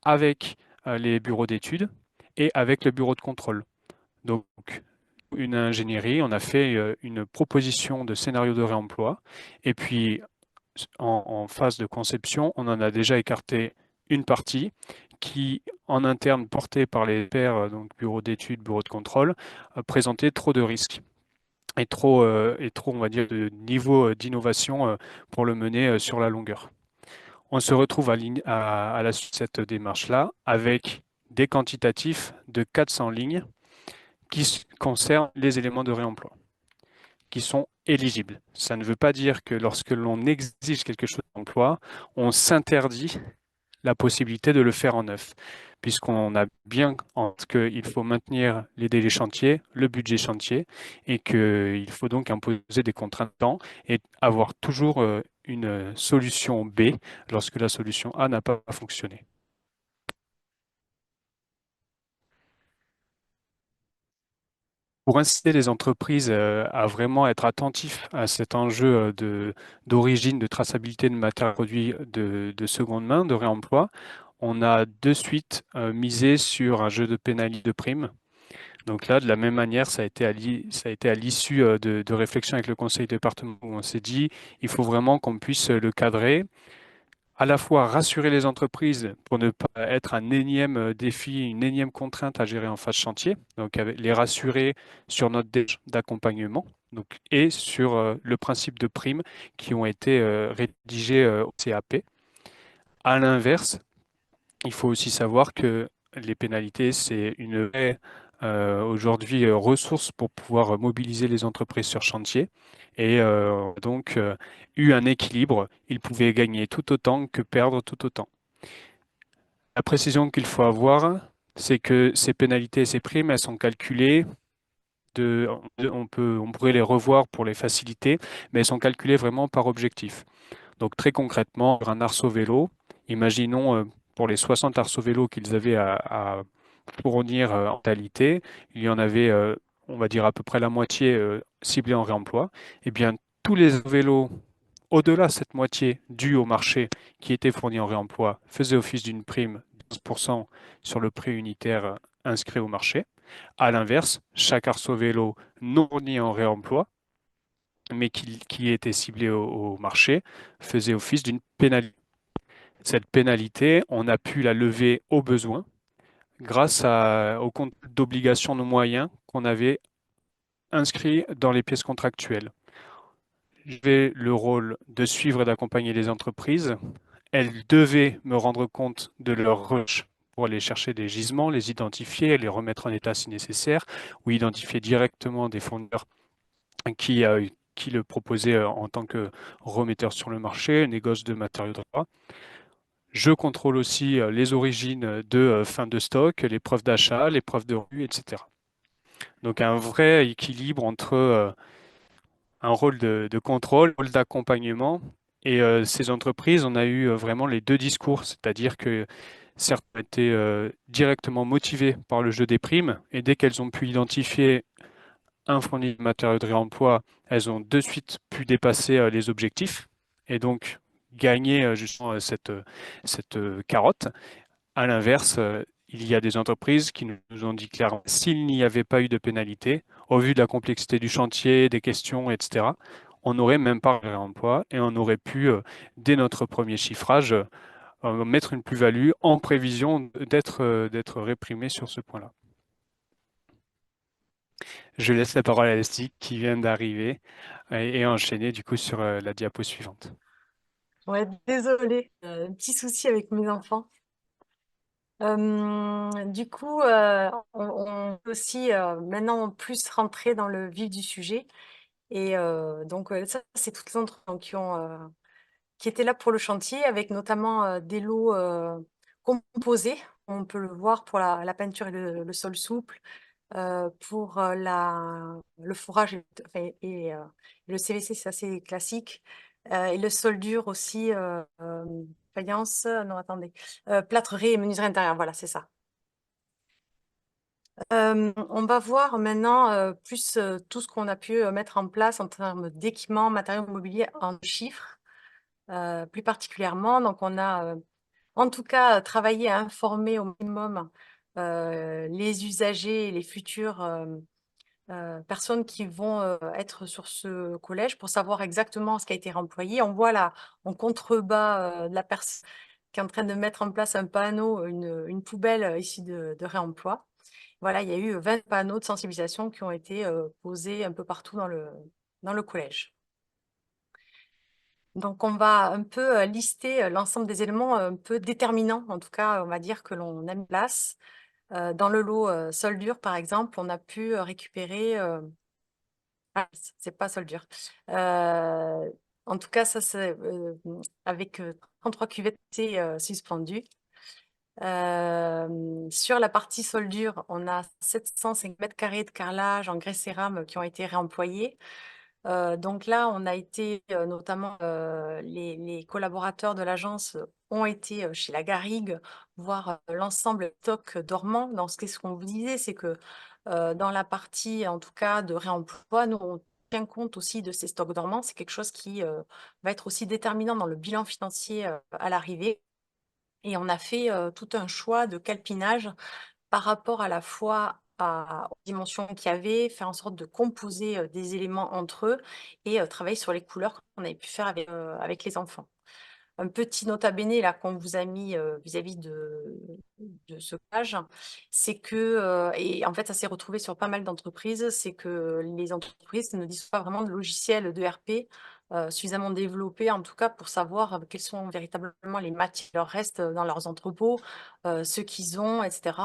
avec les bureaux d'études et avec le bureau de contrôle. Donc, une ingénierie, on a fait une proposition de scénario de réemploi et puis en phase de conception, on en a déjà écarté une partie qui, en interne, portée par les pairs, donc bureau d'études, bureau de contrôle, présentait trop de risques et trop, on va dire, de niveau d'innovation pour le mener sur la longueur. On se retrouve à la suite de cette démarche-là avec des quantitatifs de 400 lignes qui concernent les éléments de réemploi, qui sont éligibles. Ça ne veut pas dire que lorsque l'on exige quelque chose d'emploi, on s'interdit la possibilité de le faire en neuf, puisqu'on a bien en qu'il faut maintenir les délais chantier, le budget chantier, et qu'il faut donc imposer des contraintes de temps et avoir toujours une solution B lorsque la solution A n'a pas fonctionné. Pour inciter les entreprises à vraiment être attentifs à cet enjeu d'origine, de traçabilité de matériaux produits de seconde main, de réemploi, on a de suite misé sur un jeu de pénalités de primes. Donc là, de la même manière, ça a été à l'issue de réflexion avec le conseil départemental où on s'est dit, il faut vraiment qu'on puisse le cadrer, à la fois rassurer les entreprises pour ne pas être un énième défi, une énième contrainte à gérer en phase chantier, donc les rassurer sur notre démarche d'accompagnement et sur le principe de primes qui ont été rédigés au CAP. À l'inverse, il faut aussi savoir que les pénalités, c'est une vraie aujourd'hui ressource pour pouvoir mobiliser les entreprises sur chantier. Et donc, eu un équilibre, ils pouvaient gagner tout autant que perdre tout autant. La précision qu'il faut avoir, c'est que ces pénalités et ces primes, elles sont calculées on pourrait les revoir pour les faciliter, mais elles sont calculées vraiment par objectif. Donc très concrètement, un arceau vélo, imaginons pour les 60 arceaux vélos qu'ils avaient à fournir en totalité, il y en avait, on va dire à peu près la moitié ciblés en réemploi. Eh bien, tous les vélos au-delà de cette moitié due au marché qui était fourni en réemploi faisaient office d'une prime de 15% sur le prix unitaire inscrit au marché. À l'inverse, chaque arceau vélo non fourni en réemploi mais qui était ciblé au marché, faisait office d'une pénalité. Cette pénalité, on a pu la lever au besoin grâce au compte d'obligation de moyens qu'on avait inscrit dans les pièces contractuelles. j'avais le rôle de suivre et d'accompagner les entreprises. Elles devaient me rendre compte de leurs rushs pour aller chercher des gisements, les identifier, les remettre en état si nécessaire, ou identifier directement des fournisseurs qui, qui le proposaient en tant que remetteurs sur le marché, négoce de matériaux de repas. Je contrôle aussi les origines de fin de stock, les preuves d'achat, les preuves de revue, etc. Donc un vrai équilibre entre un rôle de contrôle, un rôle d'accompagnement. Et ces entreprises, on a eu vraiment les deux discours, c'est-à-dire que certaines étaient directement motivées par le jeu des primes, et dès qu'elles ont pu identifier un fournisseur de matériaux de réemploi, elles ont de suite pu dépasser les objectifs, et donc gagner justement cette carotte. À l'inverse, il y a des entreprises qui nous ont dit clairement, s'il n'y avait pas eu de pénalité, au vu de la complexité du chantier, des questions, etc., on n'aurait même pas de réemploi et on aurait pu, dès notre premier chiffrage, mettre une plus-value en prévision d'être réprimé sur ce point-là. Je laisse la parole à Leslie qui vient d'arriver et enchaîner du coup sur la diapo suivante. Ouais, désolée, petit souci avec mes enfants. Du coup, on peut aussi maintenant plus rentrer dans le vif du sujet. Et donc, ça, c'est toutes les entreprises qui étaient là pour le chantier, avec notamment des lots composés. On peut le voir pour la peinture et le sol souple, pour le fourrage et le CVC, c'est assez classique. Et le sol dur aussi, faïence, non, attendez, plâtrerie et menuiserie intérieure, voilà, c'est ça. On va voir maintenant plus tout ce qu'on a pu mettre en place en termes d'équipements, matériaux mobiliers en chiffres, plus particulièrement. Donc, on a en tout cas travaillé à informer au minimum les usagers et les futurs personnes qui vont être sur ce collège pour savoir exactement ce qui a été remployé. On voit là en contrebas de la personne qui est en train de mettre en place un panneau, une poubelle ici de réemploi. Voilà, il y a eu 20 panneaux de sensibilisation qui ont été posés un peu partout dans le collège. Donc, on va un peu lister l'ensemble des éléments un peu déterminants, en tout cas, on va dire, que l'on a mis en place. Dans le lot sol dur, par exemple, on a pu récupérer... Ah, c'est pas sol dur. En tout cas, ça, c'est avec 33 cuvettes suspendues. Sur la partie sol dur, on a 705 mètres carrés de carrelage en grès cérame qui ont été réemployés. Donc là, on a été notamment les collaborateurs de l'agence ont été chez la Garrigue voir l'ensemble du stock dormant. Donc, ce qu'on vous disait, c'est que dans la partie, en tout cas, de réemploi, nous, on tient compte aussi de ces stocks dormants. C'est quelque chose qui va être aussi déterminant dans le bilan financier à l'arrivée. Et on a fait tout un choix de calpinage par rapport à la fois aux dimensions qu'il y avait, faire en sorte de composer des éléments entre eux et travailler sur les couleurs qu'on avait pu faire avec les enfants. Un petit nota bene là qu'on vous a mis vis-à-vis de ce page, c'est que, et en fait ça s'est retrouvé sur pas mal d'entreprises, c'est que les entreprises ne disposent pas vraiment de logiciels d'ERP suffisamment développés, en tout cas pour savoir quelles sont véritablement les matières qui leur restent dans leurs entrepôts, ce qu'ils ont, etc.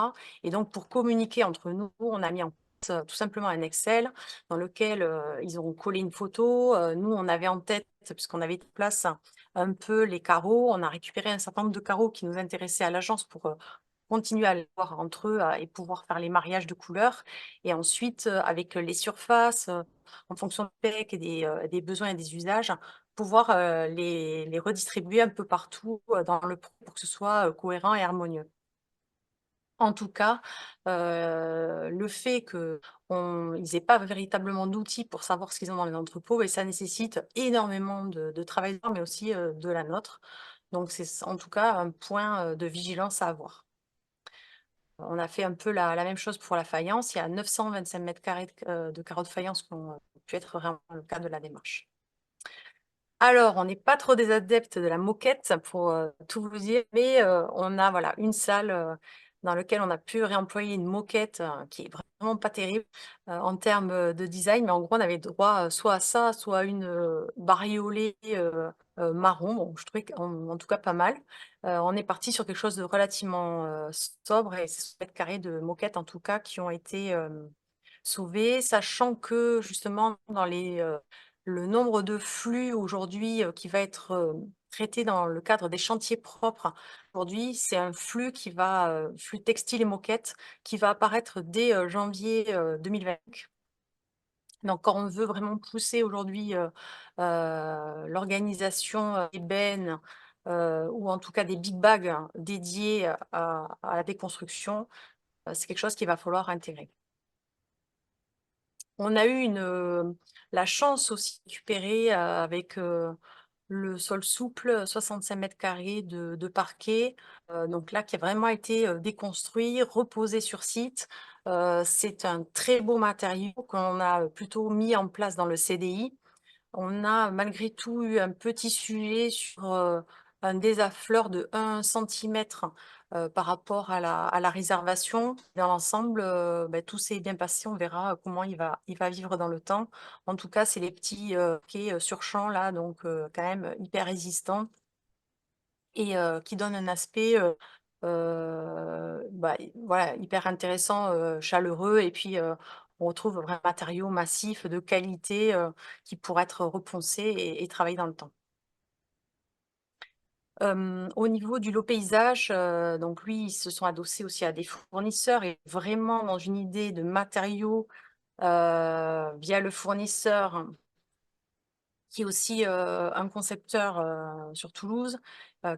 Et donc pour communiquer entre nous, on a mis en place tout simplement un Excel dans lequel ils auront collé une photo. Nous, on avait en tête, puisqu'on avait en place un peu les carreaux. On a récupéré un certain nombre de carreaux qui nous intéressaient à l'agence pour continuer à les voir entre eux et pouvoir faire les mariages de couleurs. Et ensuite, avec les surfaces, en fonction du PEC et des besoins et des usages, pouvoir les redistribuer un peu partout dans le pro pour que ce soit cohérent et harmonieux. En tout cas, le fait qu'ils n'aient pas véritablement d'outils pour savoir ce qu'ils ont dans les entrepôts, et ça nécessite énormément de travail, mais aussi de la nôtre. Donc, c'est en tout cas un point de vigilance à avoir. On a fait un peu la même chose pour la faïence. Il y a 925 mètres carrés de carreaux de faïence qui ont pu être vraiment dans le cadre de la démarche. Alors, on n'est pas trop des adeptes de la moquette pour tout vous dire, mais on a voilà, une salle dans lequel on a pu réemployer une moquette qui est vraiment pas terrible en termes de design, mais en gros, on avait droit soit à ça, soit à une bariolée marron. Bon, je trouvais en tout cas pas mal. On est parti sur quelque chose de relativement sobre et c'est 100 mètres carrés de moquette en tout cas qui ont été sauvés, sachant que justement dans le nombre de flux aujourd'hui qui va être traité dans le cadre des chantiers propres. Aujourd'hui, c'est un flux flux textile et moquette, qui va apparaître dès janvier 2025. Donc, quand on veut vraiment pousser aujourd'hui l'organisation des bennes ou en tout cas des big bags dédiés à la déconstruction, c'est quelque chose qu'il va falloir intégrer. On a eu la chance aussi de récupérer avec le sol souple, 65 mètres carrés de parquet, donc là qui a vraiment été déconstruit, reposé sur site. C'est un très beau matériau qu'on a plutôt mis en place dans le CDI. On a malgré tout eu un petit sujet sur un désaffleur de 1 centimètre par rapport à la réservation. Dans l'ensemble, tout s'est bien passé. On verra comment il va vivre dans le temps. En tout cas, c'est les petits quais sur champ là, donc quand même hyper résistants et qui donnent un aspect voilà, hyper intéressant, chaleureux. Et puis, on retrouve vraiment un matériau massif de qualité qui pourra être reponcé et travaillé dans le temps. Au niveau du lot paysage, donc lui, ils se sont adossés aussi à des fournisseurs et vraiment dans une idée de matériaux via le fournisseur qui est aussi un concepteur sur Toulouse,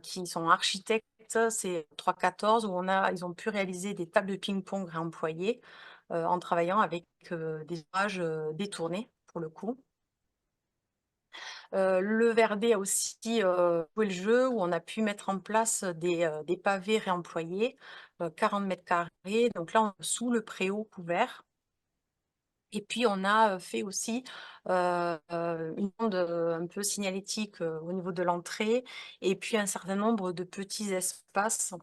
qui sont architectes. C'est 314 où ils ont pu réaliser des tables de ping-pong réemployées en travaillant avec des ouvrages détournés pour le coup. Le Verdé a aussi joué le jeu où on a pu mettre en place des pavés réemployés, 40 mètres carrés. Donc là, sous le préau couvert. Et puis on a fait aussi une bande un peu signalétique au niveau de l'entrée et puis un certain nombre de petits espaces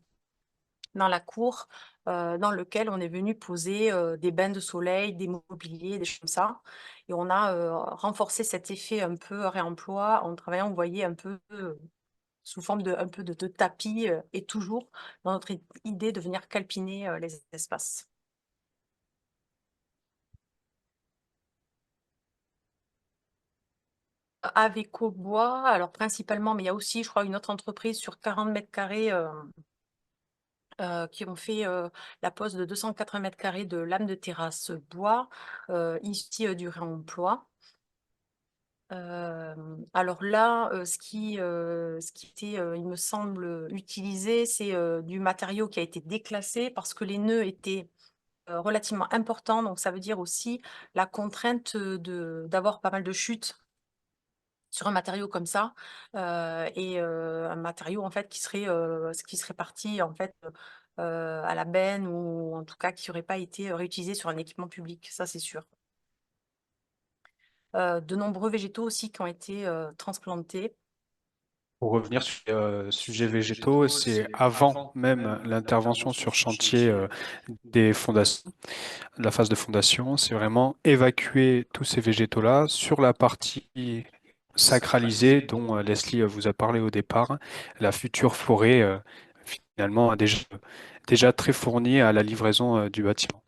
dans la cour dans lequel on est venu poser des bains de soleil, des mobiliers, des choses comme ça. Et on a renforcé cet effet un peu réemploi en travaillant, vous voyez, un peu sous forme un peu de tapis et toujours dans notre idée de venir calpiner les espaces. Aveco Bois, alors principalement, mais il y a aussi, je crois, une autre entreprise sur 40 mètres carrés qui ont fait la pose de 280 mètres carrés de lames de terrasse bois, ici du réemploi. Alors là, ce qui était, il me semble, utilisé, c'est du matériau qui a été déclassé parce que les nœuds étaient relativement importants. Donc ça veut dire aussi la contrainte d'avoir pas mal de chutes sur un matériau comme ça, un matériau en fait qui serait parti en fait, à la benne ou en tout cas qui n'aurait pas été réutilisé sur un équipement public, ça c'est sûr. De nombreux végétaux aussi qui ont été transplantés. Pour revenir sur les sujets végétaux, c'est avant même l'intervention sur chantier des fondations, de la phase de fondation, c'est vraiment évacuer tous ces végétaux-là sur la partie sacralisée dont Leslie vous a parlé au départ, la future forêt finalement déjà très fournie à la livraison du bâtiment.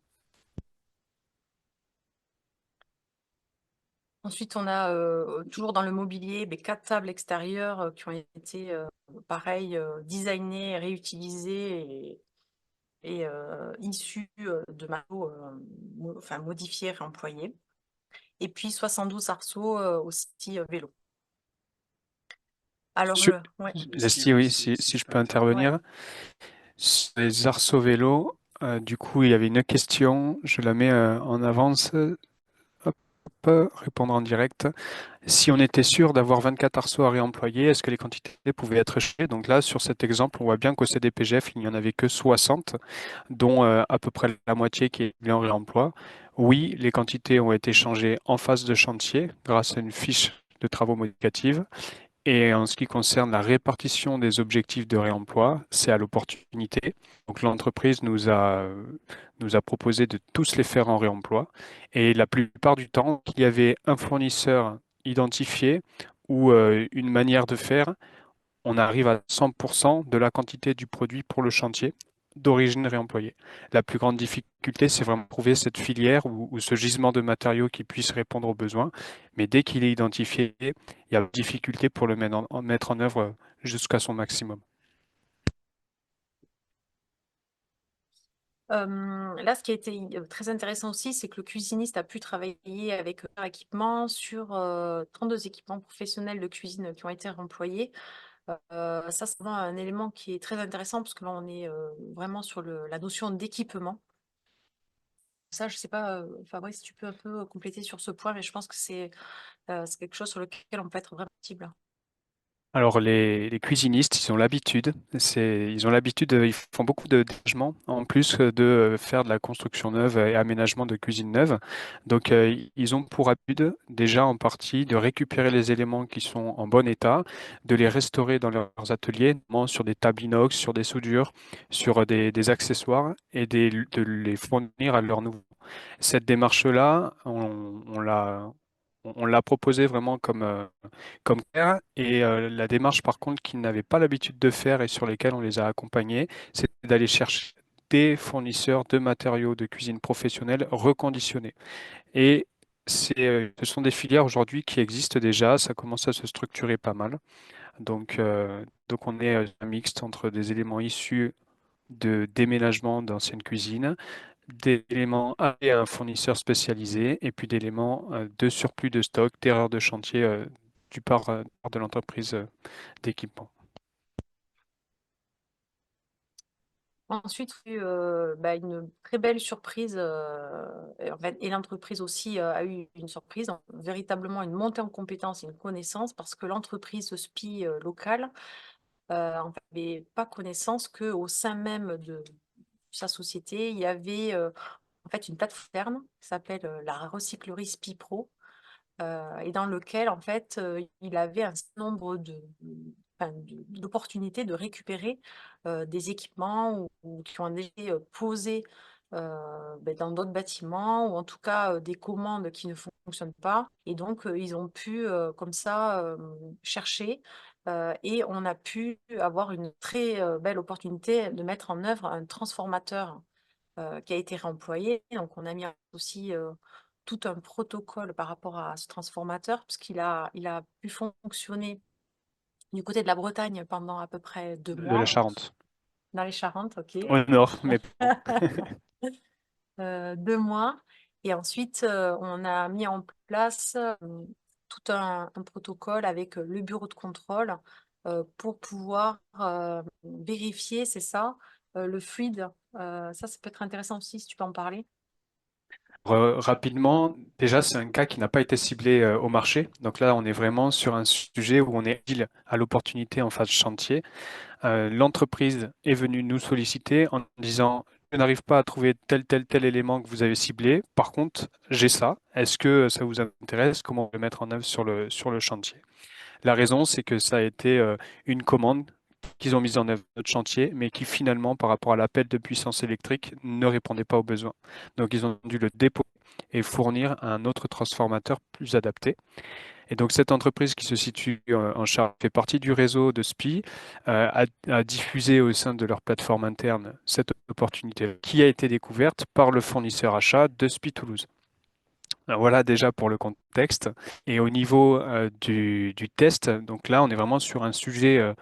Ensuite, on a toujours dans le mobilier 4 tables extérieures qui ont été pareil designées, réutilisées et issues de matériaux enfin modifiés, réemployés. Et puis 72 arceaux aussi vélo. Alors, ouais. Leslie, oui, si je peux intervenir. Sur les arceaux vélos, du coup, il y avait une question, je la mets en avance. Hop, répondre en direct. Si on était sûr d'avoir 24 arceaux à réemployer, est-ce que les quantités pouvaient être changées? Donc là, sur cet exemple, on voit bien qu'au CDPGF, il n'y en avait que 60, dont à peu près la moitié qui est en réemploi. Oui, les quantités ont été changées en phase de chantier grâce à une fiche de travaux modificative. Et en ce qui concerne la répartition des objectifs de réemploi, c'est à l'opportunité. Donc l'entreprise nous a proposé de tous les faire en réemploi. Et la plupart du temps, qu'il y avait un fournisseur identifié ou une manière de faire, on arrive à 100% de la quantité du produit pour le chantier d'origine réemployée. La plus grande difficulté, c'est vraiment trouver cette filière ou ce gisement de matériaux qui puisse répondre aux besoins. Mais dès qu'il est identifié, il y a difficulté pour le mettre en œuvre jusqu'à son maximum. Là, ce qui a été très intéressant aussi, c'est que le cuisiniste a pu travailler avec un équipement sur 32 équipements professionnels de cuisine qui ont été remployés. Ça, c'est vraiment un élément qui est très intéressant parce que là, on est vraiment sur la notion d'équipement. Ça, je ne sais pas, Fabrice, si tu peux un peu compléter sur ce point, mais je pense que c'est quelque chose sur lequel on peut être vraiment cible. Alors les cuisinistes, ils ont l'habitude, ils font beaucoup d'aménagements en plus de faire de la construction neuve et aménagement de cuisine neuve. Donc ils ont pour habitude déjà en partie de récupérer les éléments qui sont en bon état, de les restaurer dans leurs ateliers, notamment sur des tables inox, sur des soudures, sur des accessoires et de les fournir à leur nouveau. Cette démarche-là, on l'a proposée vraiment comme clair. Et la démarche, par contre, qu'ils n'avaient pas l'habitude de faire et sur lesquelles on les a accompagnés, c'est d'aller chercher des fournisseurs de matériaux de cuisine professionnels reconditionnés. Et ce sont des filières aujourd'hui qui existent déjà, ça commence à se structurer pas mal. Donc on est un mixte entre des éléments issus de déménagement d'anciennes cuisines, d'éléments et un fournisseur spécialisé, et puis d'éléments de surplus de stock, d'erreurs de chantier part de l'entreprise d'équipement. Ensuite, il y a eu une très belle surprise, et, en fait, et l'entreprise aussi a eu une surprise, donc, véritablement une montée en compétences et une connaissance, parce que l'entreprise SPI locale en fait, n'avait pas connaissance qu'au sein même de sa société, il y avait en fait une plateforme qui s'appelle la recyclerie SPI Pro, et dans lequel, en fait, il avait un certain nombre d'opportunités de récupérer des équipements ou qui ont été posés dans d'autres bâtiments, ou en tout cas des commandes qui ne fonctionnent pas. Et donc, ils ont pu, comme ça, chercher. Et on a pu avoir une très belle opportunité de mettre en œuvre un transformateur qui a été réemployé. Donc, on a mis aussi tout un protocole par rapport à ce transformateur, il a pu fonctionner du côté de la Bretagne pendant à peu près 2 De la mois, Charente. dans les Charentes, ok. Au nord, mais bon. 2 mois. Et ensuite, on a mis en place tout un protocole avec le bureau de contrôle pour pouvoir vérifier, c'est ça, le fluide. Ça peut être intéressant aussi si tu peux en parler. Rapidement, déjà, c'est un cas qui n'a pas été ciblé au marché. Donc là, on est vraiment sur un sujet où on est agile à l'opportunité en phase chantier. L'entreprise est venue nous solliciter en disant, je n'arrive pas à trouver tel élément que vous avez ciblé. Par contre, j'ai ça. Est-ce que ça vous intéresse? Comment on peut le mettre en œuvre sur le chantier? La raison, c'est que ça a été une commande qu'ils ont mise en œuvre sur notre chantier, mais qui finalement, par rapport à l'appel de puissance électrique, ne répondait pas aux besoins. Donc, ils ont dû le déposer et fournir un autre transformateur plus adapté. Et donc, cette entreprise qui se situe en Charente fait partie du réseau de SPI, a diffusé au sein de leur plateforme interne cette opportunité qui a été découverte par le fournisseur achat de SPI Toulouse. Voilà déjà pour le contexte. Et au niveau du test, donc là, on est vraiment sur un sujet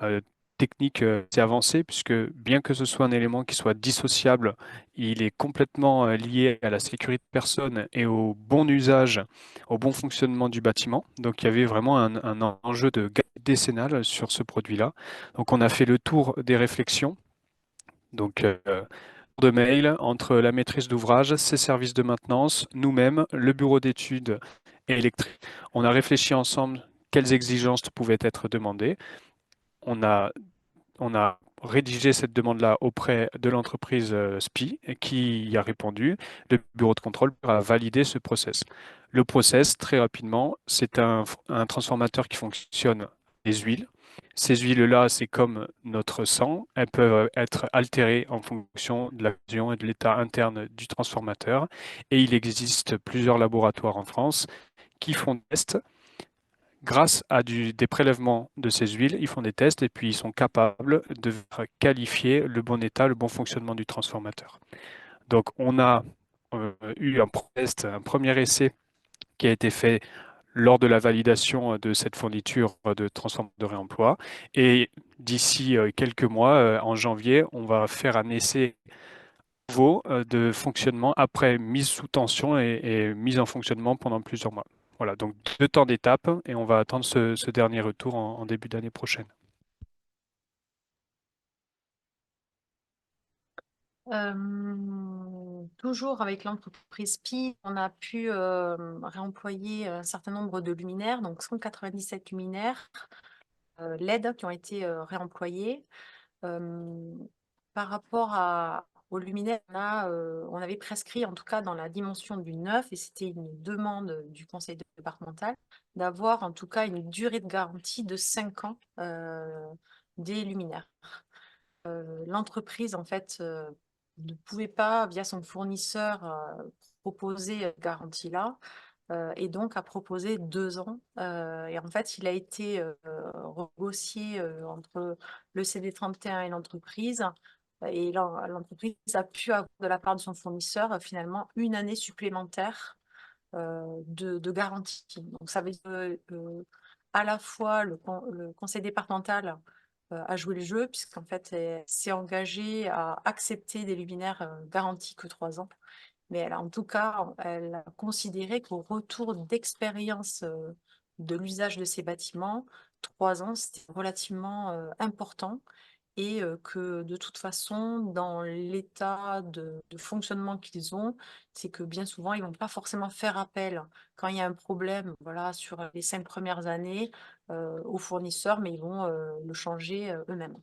euh, technique assez avancé, puisque bien que ce soit un élément qui soit dissociable, il est complètement lié à la sécurité de personne et au bon usage, au bon fonctionnement du bâtiment. Donc il y avait vraiment un enjeu de gain décennal sur ce produit-là. Donc on a fait le tour des réflexions. Donc de mail entre la maîtrise d'ouvrage, ses services de maintenance, nous-mêmes, le bureau d'études et électrique. On a réfléchi ensemble quelles exigences pouvaient être demandées. On a rédigé cette demande-là auprès de l'entreprise SPI qui y a répondu. Le bureau de contrôle a validé ce process. Le process, très rapidement, c'est un transformateur qui fonctionne des huiles. Ces huiles-là, c'est comme notre sang. Elles peuvent être altérées en fonction de la fusion et de l'état interne du transformateur. Et il existe plusieurs laboratoires en France qui font des tests. Grâce à des prélèvements de ces huiles, ils font des tests et puis ils sont capables de qualifier le bon état, le bon fonctionnement du transformateur. Donc on a eu un test, un premier essai qui a été fait lors de la validation de cette fourniture de transformateur de réemploi. Et d'ici quelques mois, en janvier, on va faire un essai nouveau de fonctionnement après mise sous tension et mise en fonctionnement pendant plusieurs mois. Voilà, donc 2 temps d'étape et on va attendre ce dernier retour en début d'année prochaine. Toujours avec l'entreprise PI, on a pu réemployer un certain nombre de luminaires, donc 197 luminaires LED qui ont été réemployés. Par rapport aux luminaires, on avait prescrit, en tout cas dans la dimension du neuf, et c'était une demande du conseil départemental, d'avoir en tout cas une durée de garantie de 5 ans des luminaires. L'entreprise, en fait, ne pouvait pas, via son fournisseur, proposer cette garantie-là, et donc a proposé 2 ans. Et en fait, il a été renégocié entre le CD31 et l'entreprise. Et l'entreprise a pu avoir de la part de son fournisseur finalement 1 année supplémentaire de garantie. Donc ça veut dire à la fois le conseil départemental a joué le jeu, puisqu'en fait, elle s'est engagée à accepter des luminaires garantis que 3 ans. Mais en tout cas, elle a considéré qu'au retour d'expérience de l'usage de ces bâtiments, 3 ans, c'était relativement important et que de toute façon, dans l'état de fonctionnement qu'ils ont, c'est que bien souvent, ils ne vont pas forcément faire appel quand il y a un problème, voilà, sur les 5 premières années aux fournisseurs, mais ils vont le changer eux-mêmes.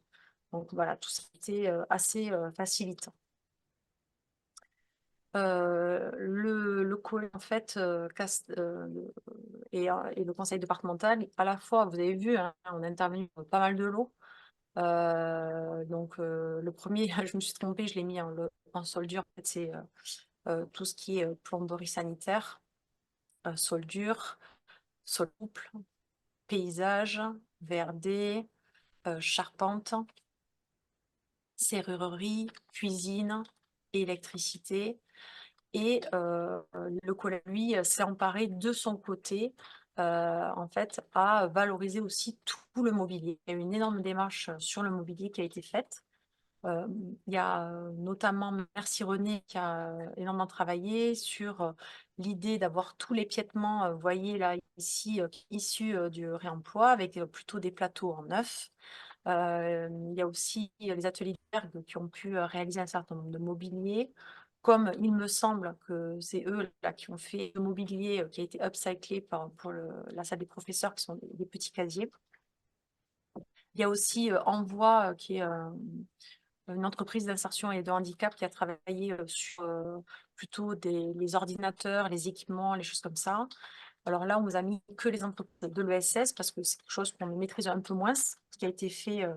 Donc voilà, tout ça a été assez facilitant. En fait, et le conseil départemental, à la fois, vous avez vu, hein, on a intervenu dans pas mal de lots. Donc, le premier, je me suis trompée, je l'ai mis en soldure. En fait, c'est tout ce qui est plomberie sanitaire, soldure, sol couple, paysage, VRD, charpente, serrurerie, cuisine, électricité. Et le collège, lui, s'est emparé de son côté, en fait, à valoriser aussi tout le mobilier. Il y a eu une énorme démarche sur le mobilier qui a été faite. Il y a notamment Merci René qui a énormément travaillé sur l'idée d'avoir tous les piétements, vous voyez là ici, issus du réemploi, avec plutôt des plateaux en neuf. Il y a aussi les ateliers d'Ergue qui ont pu réaliser un certain nombre de mobilier. Comme il me semble que c'est eux là, qui ont fait le mobilier qui a été upcyclé pour la salle des professeurs, qui sont des petits casiers. Il y a aussi Envoi, qui est une entreprise d'insertion et de handicap qui a travaillé sur plutôt les ordinateurs, les équipements, les choses comme ça. Alors là, on vous a mis que les entreprises de l'ESS parce que c'est quelque chose qu'on maîtrise un peu moins, ce qui a été fait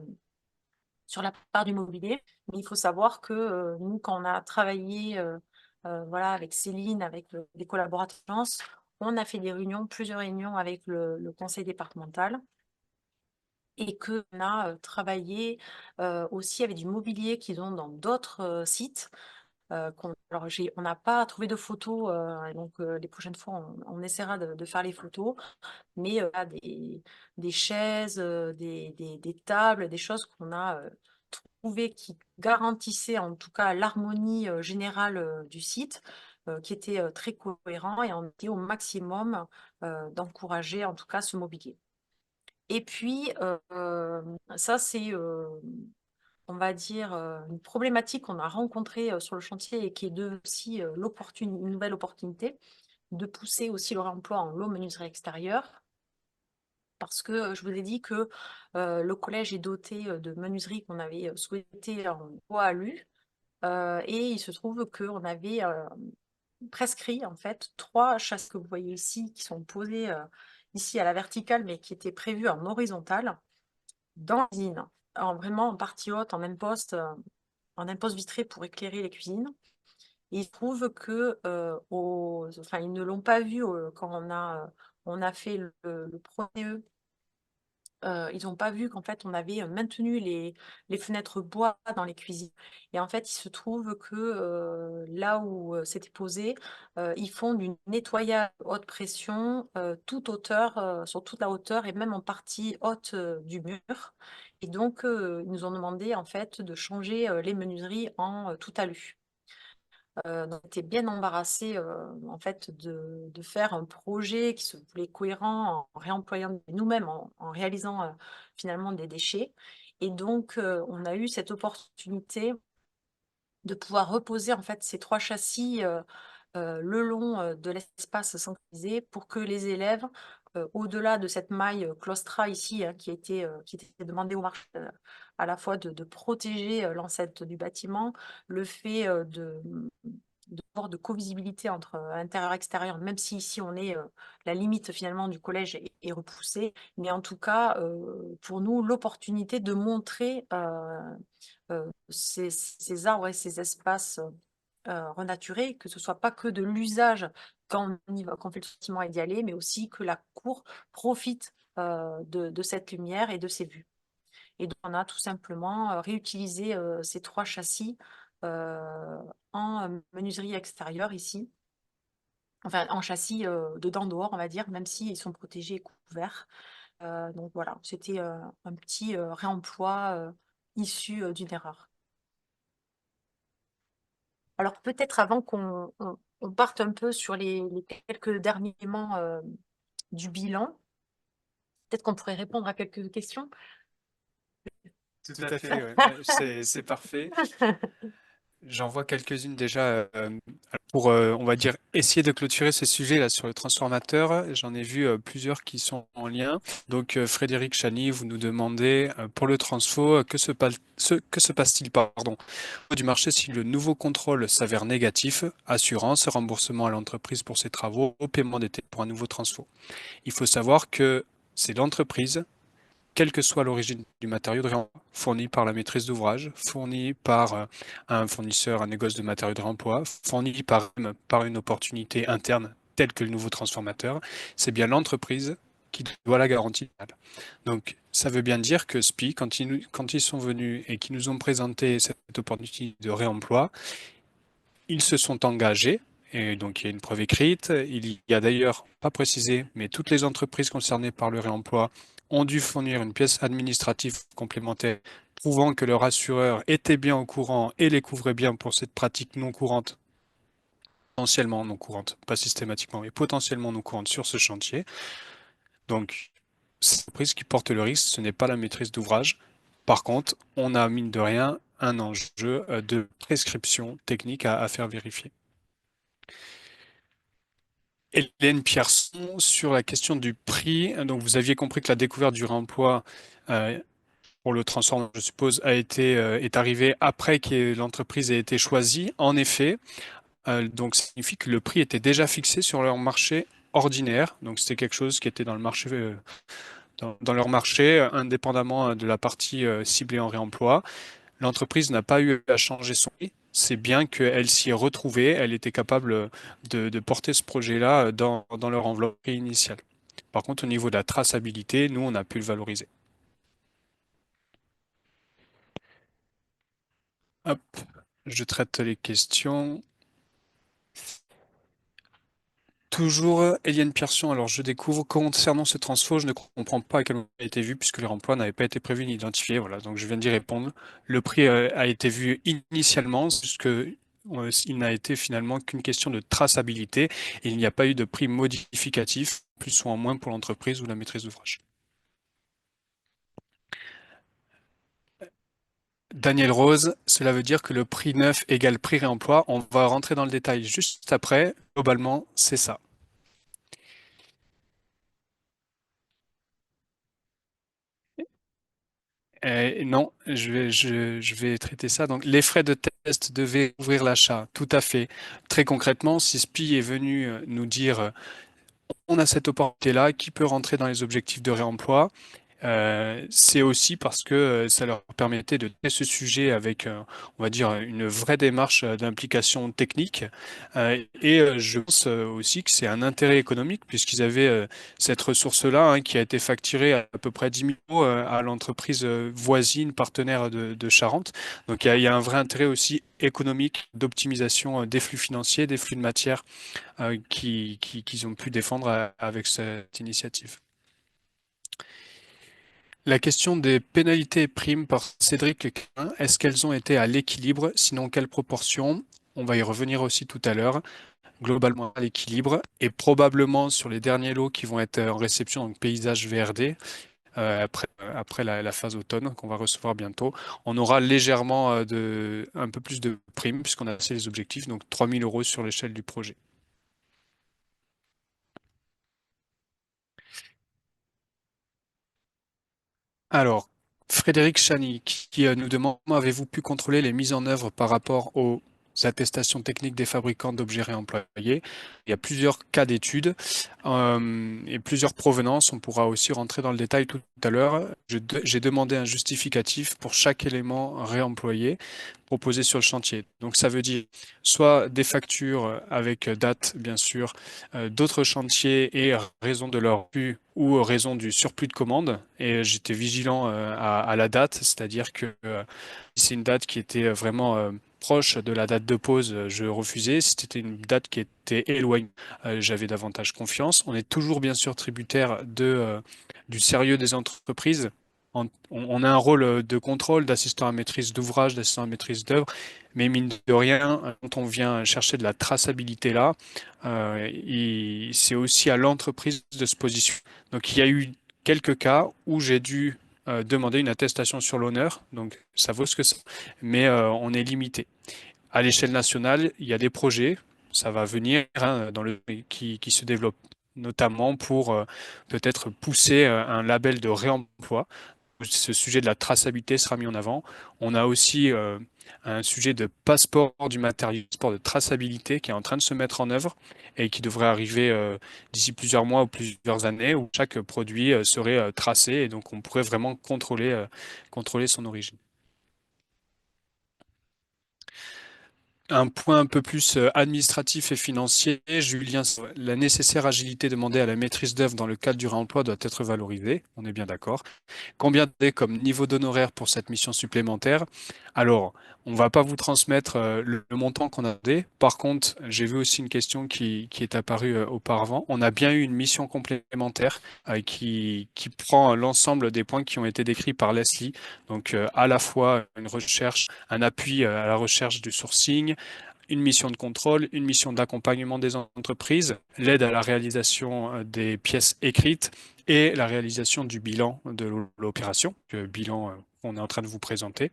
sur la part du mobilier. Mais il faut savoir que nous, quand on a travaillé voilà, avec Céline, avec les collaborateurs, on a fait des réunions, plusieurs réunions avec le conseil départemental et qu'on a travaillé aussi avec du mobilier qu'ils ont dans d'autres sites. Alors, on n'a pas trouvé de photos, donc les prochaines fois, on essaiera de faire les photos, mais des chaises, des tables, des choses qu'on a trouvées qui garantissaient en tout cas l'harmonie générale du site, qui était très cohérent, et on était au maximum d'encourager en tout cas ce mobilier. Et puis, ça c'est on va dire, une problématique qu'on a rencontrée sur le chantier et qui est aussi une nouvelle opportunité de pousser aussi le réemploi en lot menuiserie extérieure. parce que je vous ai dit que le collège est doté de menuiseries qu'on avait souhaité en bois alu. Et il se trouve qu'on avait prescrit en fait 3 châssis que vous voyez ici, qui sont posés ici à la verticale, mais qui étaient prévus en horizontal dans l'usine, vraiment en partie haute, en imposte vitré pour éclairer les cuisines. Et il se trouve que enfin, ils ne l'ont pas vu quand on a fait le premier E. Ils n'ont pas vu qu'en fait, on avait maintenu les fenêtres bois dans les cuisines. Et en fait, il se trouve que là où c'était posé, ils font du nettoyage haute pression, toute hauteur, sur toute la hauteur et même en partie haute du mur. Et donc, ils nous ont demandé en fait de changer les menuiseries en tout alu. Donc, on était bien embarrassés en fait de faire un projet qui se voulait cohérent en réemployant nous-mêmes, en réalisant finalement des déchets. Et donc, on a eu cette opportunité de pouvoir reposer en fait ces 3 châssis le long de l'espace centralisé pour que les élèves, au-delà de cette maille claustra ici, hein, qui était demandée au marché, à la fois de protéger l'enceinte du bâtiment, le fait d'avoir de co-visibilité entre intérieur et extérieur, même si ici on est la limite finalement du collège est repoussée, mais en tout cas pour nous l'opportunité de montrer ces arbres et ces espaces renaturés, que ce soit pas que de l'usage quand quand on fait le bâtiment et d'y aller, mais aussi que la cour profite de cette lumière et de ces vues. Et donc on a tout simplement réutilisé ces 3 châssis en menuiserie extérieure ici, enfin en châssis dedans dehors on va dire, même s'ils sont protégés et couverts. Donc voilà, c'était un petit réemploi issu d'une erreur. Alors peut-être avant qu'on parte un peu sur les quelques derniers éléments du bilan, peut-être qu'on pourrait répondre à quelques questions. Tout à fait, ouais. C'est parfait. J'en vois quelques-unes déjà pour, on va dire, essayer de clôturer ce sujet là sur le transformateur. J'en ai vu plusieurs qui sont en lien. Donc, Frédéric Chani, vous nous demandez pour le transfo, que se passe-t-il, pardon, au niveau du marché si le nouveau contrôle s'avère négatif, assurance, remboursement à l'entreprise pour ses travaux, paiement d'été pour un nouveau transfo. Il faut savoir que c'est l'entreprise, quelle que soit l'origine du matériau de réemploi, fourni par la maîtrise d'ouvrage, fourni par un fournisseur, un négoce de matériaux de réemploi, fourni par une opportunité interne telle que le nouveau transformateur, c'est bien l'entreprise qui doit la garantie. Donc, ça veut bien dire que SPI, quand ils sont venus et qu'ils nous ont présenté cette opportunité de réemploi, ils se sont engagés, et donc il y a une preuve écrite. Il y a d'ailleurs, pas précisé, mais toutes les entreprises concernées par le réemploi ont dû fournir une pièce administrative complémentaire prouvant que leur assureur était bien au courant et les couvrait bien pour cette pratique non courante, potentiellement non courante, pas systématiquement, mais potentiellement non courante sur ce chantier. Donc, c'est l'entreprise qui porte le risque, ce n'est pas la maîtrise d'ouvrage. Par contre, on a, mine de rien, un enjeu de prescription technique à faire vérifier. Hélène Pierson, sur la question du prix, donc vous aviez compris que la découverte du réemploi pour le transformateur, je suppose, est arrivée après que l'entreprise ait été choisie. En effet, donc ça signifie que le prix était déjà fixé sur leur marché ordinaire. Donc c'était quelque chose qui était dans le marché, dans leur marché, indépendamment de la partie ciblée en réemploi. L'entreprise n'a pas eu à changer son prix. C'est bien qu'elle s'y est retrouvée, elle était capable de porter ce projet-là dans leur enveloppe initiale. Par contre, au niveau de la traçabilité, nous, on a pu le valoriser. Hop, je traite les questions. Toujours Éliane Pierson, alors je découvre concernant ce transfo, je ne comprends pas à quel moment il a été vu puisque les remplois n'avaient pas été prévus ni identifiés. Voilà, donc je viens d'y répondre. Le prix a été vu initialement, puisque il n'a été finalement qu'une question de traçabilité et il n'y a pas eu de prix modificatif, plus ou en moins pour l'entreprise ou la maîtrise d'ouvrage. Daniel Rose, cela veut dire que le prix neuf égale prix réemploi. On va rentrer dans le détail juste après. Globalement, c'est ça. Non, je vais traiter ça. Donc, les frais de test devaient ouvrir l'achat, tout à fait. Très concrètement, si SPI est venu nous dire, on a cette opportunité-là, qui peut rentrer dans les objectifs de réemploi, c'est aussi parce que ça leur permettait de traiter ce sujet avec, on va dire, une vraie démarche d'implication technique. Je pense aussi que c'est un intérêt économique puisqu'ils avaient cette ressource-là hein, qui a été facturée à peu près 10 000 euros à l'entreprise voisine, partenaire de Charente. Donc il y a un vrai intérêt aussi économique d'optimisation des flux financiers, des flux de matière qu'ils ont pu défendre avec cette initiative. La question des pénalités et primes par Cédric Quin, est-ce qu'elles ont été à l'équilibre? Sinon, quelle proportion? On va y revenir aussi tout à l'heure. Globalement à l'équilibre et probablement sur les derniers lots qui vont être en réception, donc paysage VRD, après la phase automne qu'on va recevoir bientôt. On aura légèrement un peu plus de primes puisqu'on a passé les objectifs, donc 3 000 euros sur l'échelle du projet. Alors, Frédéric Chani qui nous demande avez-vous pu contrôler les mises en œuvre par rapport aux attestations techniques des fabricants d'objets réemployés? Il y a plusieurs cas d'études et plusieurs provenances. On pourra aussi rentrer dans le détail tout à l'heure. J'ai demandé un justificatif pour chaque élément réemployé proposé sur le chantier. Donc ça veut dire soit des factures avec date, bien sûr, d'autres chantiers et raison de leur but ou raison du surplus de commande. Et j'étais vigilant à la date, c'est-à-dire que si c'est une date qui était vraiment proche de la date de pause, je refusais. Si c'était une date qui était éloignée, j'avais davantage confiance. On est toujours bien sûr tributaire du sérieux des entreprises. On a un rôle de contrôle, d'assistant à maîtrise d'ouvrage, d'assistant à maîtrise d'œuvre, mais mine de rien, quand on vient chercher de la traçabilité là, c'est aussi à l'entreprise de se positionner. Donc il y a eu quelques cas où j'ai dû demander une attestation sur l'honneur, donc ça vaut ce que ça, mais on est limité. À l'échelle nationale, il y a des projets, ça va venir hein, qui se développent, notamment pour peut-être pousser un label de réemploi. Ce sujet de la traçabilité sera mis en avant. On a aussi un sujet de passeport du matériau, passeport de traçabilité qui est en train de se mettre en œuvre et qui devrait arriver d'ici plusieurs mois ou plusieurs années où chaque produit serait tracé et donc on pourrait vraiment contrôler son origine. Un point un peu plus administratif et financier, Julien, la nécessaire agilité demandée à la maîtrise d'œuvre dans le cadre du réemploi doit être valorisée, on est bien d'accord. Combien est comme niveau d'honoraire pour cette mission supplémentaire? Alors, on ne va pas vous transmettre le montant qu'on a demandé. Par contre, j'ai vu aussi une question qui est apparue auparavant. On a bien eu une mission complémentaire qui prend l'ensemble des points qui ont été décrits par Leslie. Donc, à la fois une recherche, un appui à la recherche du sourcing, une mission de contrôle, une mission d'accompagnement des entreprises, l'aide à la réalisation des pièces écrites et la réalisation du bilan de l'opération, le bilan qu'on est en train de vous présenter.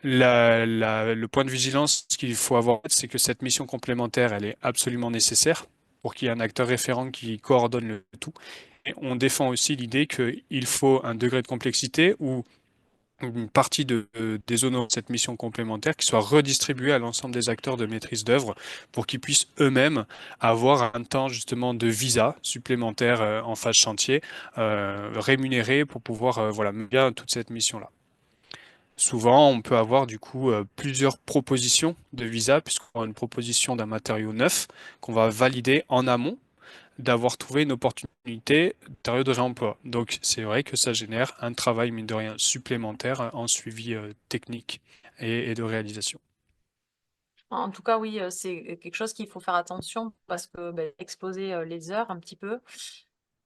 Le point de vigilance qu'il faut avoir, c'est que cette mission complémentaire, elle est absolument nécessaire pour qu'il y ait un acteur référent qui coordonne le tout. Et on défend aussi l'idée qu'il faut un degré de complexité où une partie des honoraires de cette mission complémentaire qui soit redistribuée à l'ensemble des acteurs de maîtrise d'œuvre pour qu'ils puissent eux-mêmes avoir un temps justement de visa supplémentaire en phase chantier rémunéré pour pouvoir voilà, mener bien toute cette mission-là. Souvent, on peut avoir du coup plusieurs propositions de visa puisqu'on a une proposition d'un matériau neuf qu'on va valider en amont d'avoir trouvé une opportunité de réemploi. Donc c'est vrai que ça génère un travail, mine de rien, supplémentaire en suivi technique et de réalisation. En tout cas, oui, c'est quelque chose qu'il faut faire attention parce que exposer les heures un petit peu.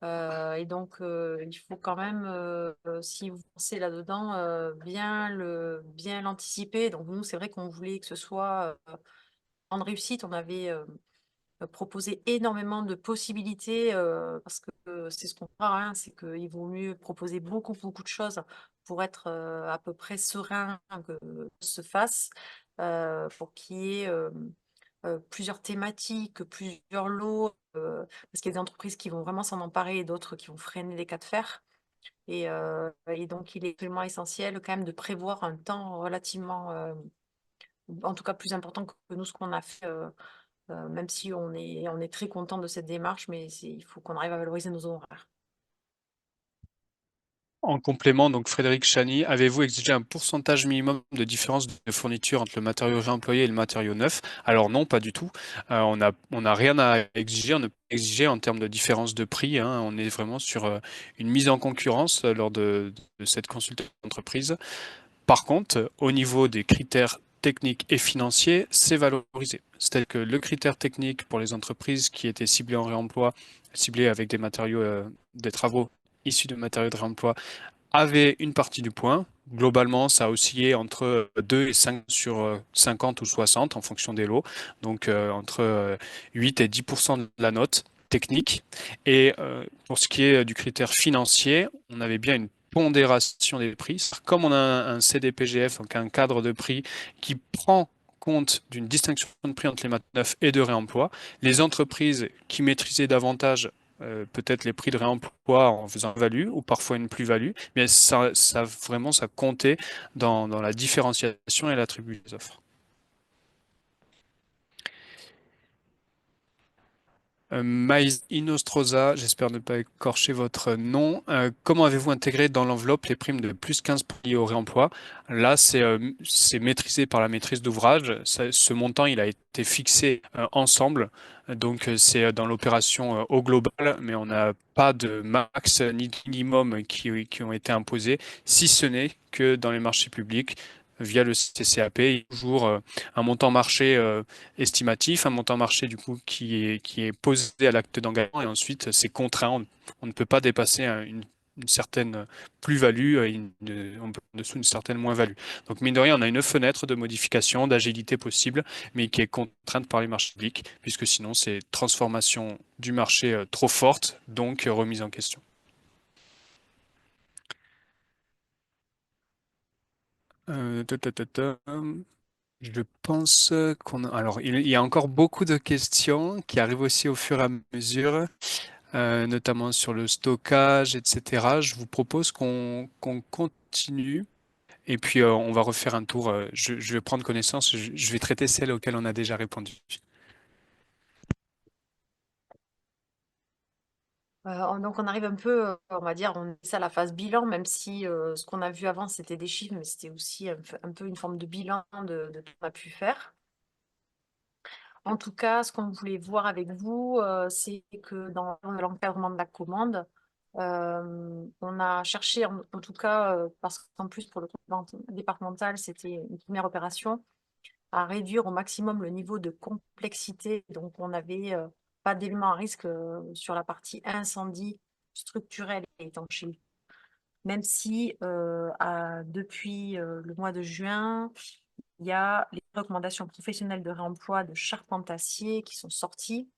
Et donc, il faut quand même, si vous pensez là-dedans, bien l'anticiper. Donc nous, c'est vrai qu'on voulait que ce soit en réussite. On avait proposé énormément de possibilités parce que c'est ce qu'on croit, hein, c'est qu'il vaut mieux proposer beaucoup, beaucoup de choses pour être à peu près serein que se fasse, pour qu'il y ait plusieurs thématiques, plusieurs lots, parce qu'il y a des entreprises qui vont vraiment s'en emparer et d'autres qui vont freiner les cas de fer. Et donc, il est absolument essentiel quand même de prévoir un temps relativement, en tout cas plus important que nous, ce qu'on a fait, même si on est très content de cette démarche, mais il faut qu'on arrive à valoriser nos horaires. En complément, donc Frédéric Chany, avez-vous exigé un pourcentage minimum de différence de fourniture entre le matériau réemployé et le matériau neuf? Alors non, pas du tout. On n'a rien à exiger, on ne peut pas exiger en termes de différence de prix, hein. On est vraiment sur une mise en concurrence lors de cette consultation d'entreprise. Par contre, au niveau des critères techniques et financiers, c'est valorisé. C'est-à-dire que le critère technique pour les entreprises qui étaient ciblées en réemploi, ciblées avec des matériaux, des travaux issus de matériaux de réemploi, avait une partie du point. Globalement, ça a oscillé entre 2 et 5 sur 50 ou 60 en fonction des lots. Donc entre 8 et 10% de la note technique. Et pour ce qui est du critère financier, on avait bien une pondération des prix. Comme on a un CDPGF, donc un cadre de prix qui prend compte d'une distinction de prix entre les mat neufs et de réemploi, les entreprises qui maîtrisaient davantage peut-être les prix de réemploi en faisant une value ou parfois une plus-value, mais vraiment, ça comptait dans la différenciation et l'attribut des offres. Maïs Inostroza, j'espère ne pas écorcher votre nom. Comment avez-vous intégré dans l'enveloppe les primes de plus 15 liées au réemploi? Là, c'est maîtrisé par la maîtrise d'ouvrage. Ce montant, il a été fixé ensemble. Donc, c'est dans l'opération au global, mais on n'a pas de max ni de minimum qui ont été imposés, si ce n'est que dans les marchés publics, via le CCAP, il y a toujours un montant marché estimatif, un montant marché du coup qui est posé à l'acte d'engagement et ensuite c'est contraint. On ne peut pas dépasser une certaine plus-value, en dessous d'une certaine moins-value. Donc mine de rien, on a une fenêtre de modification, d'agilité possible, mais qui est contrainte par les marchés publics, puisque sinon c'est transformation du marché trop forte, donc remise en question. Ta, ta, ta, ta. Je pense qu'on a... Alors, il y a encore beaucoup de questions qui arrivent aussi au fur et à mesure, notamment sur le stockage, etc. Je vous propose qu'on continue et puis on va refaire un tour. Je vais prendre connaissance, je vais traiter celles auxquelles on a déjà répondu. Donc on arrive un peu, on va dire, on est à la phase bilan, même si ce qu'on a vu avant, c'était des chiffres, mais c'était aussi un peu une forme de bilan de ce qu'on a pu faire. En tout cas, ce qu'on voulait voir avec vous, c'est que dans l'encadrement de la commande, on a cherché, en tout cas, parce qu'en plus pour le compte départemental, c'était une première opération, à réduire au maximum le niveau de complexité. Donc, on n'avait pas d'éléments à risque sur la partie incendie structurelle et étanchéité. Même si depuis le mois de juin, il y a les recommandations professionnelles de réemploi de charpente-acier qui sont sorties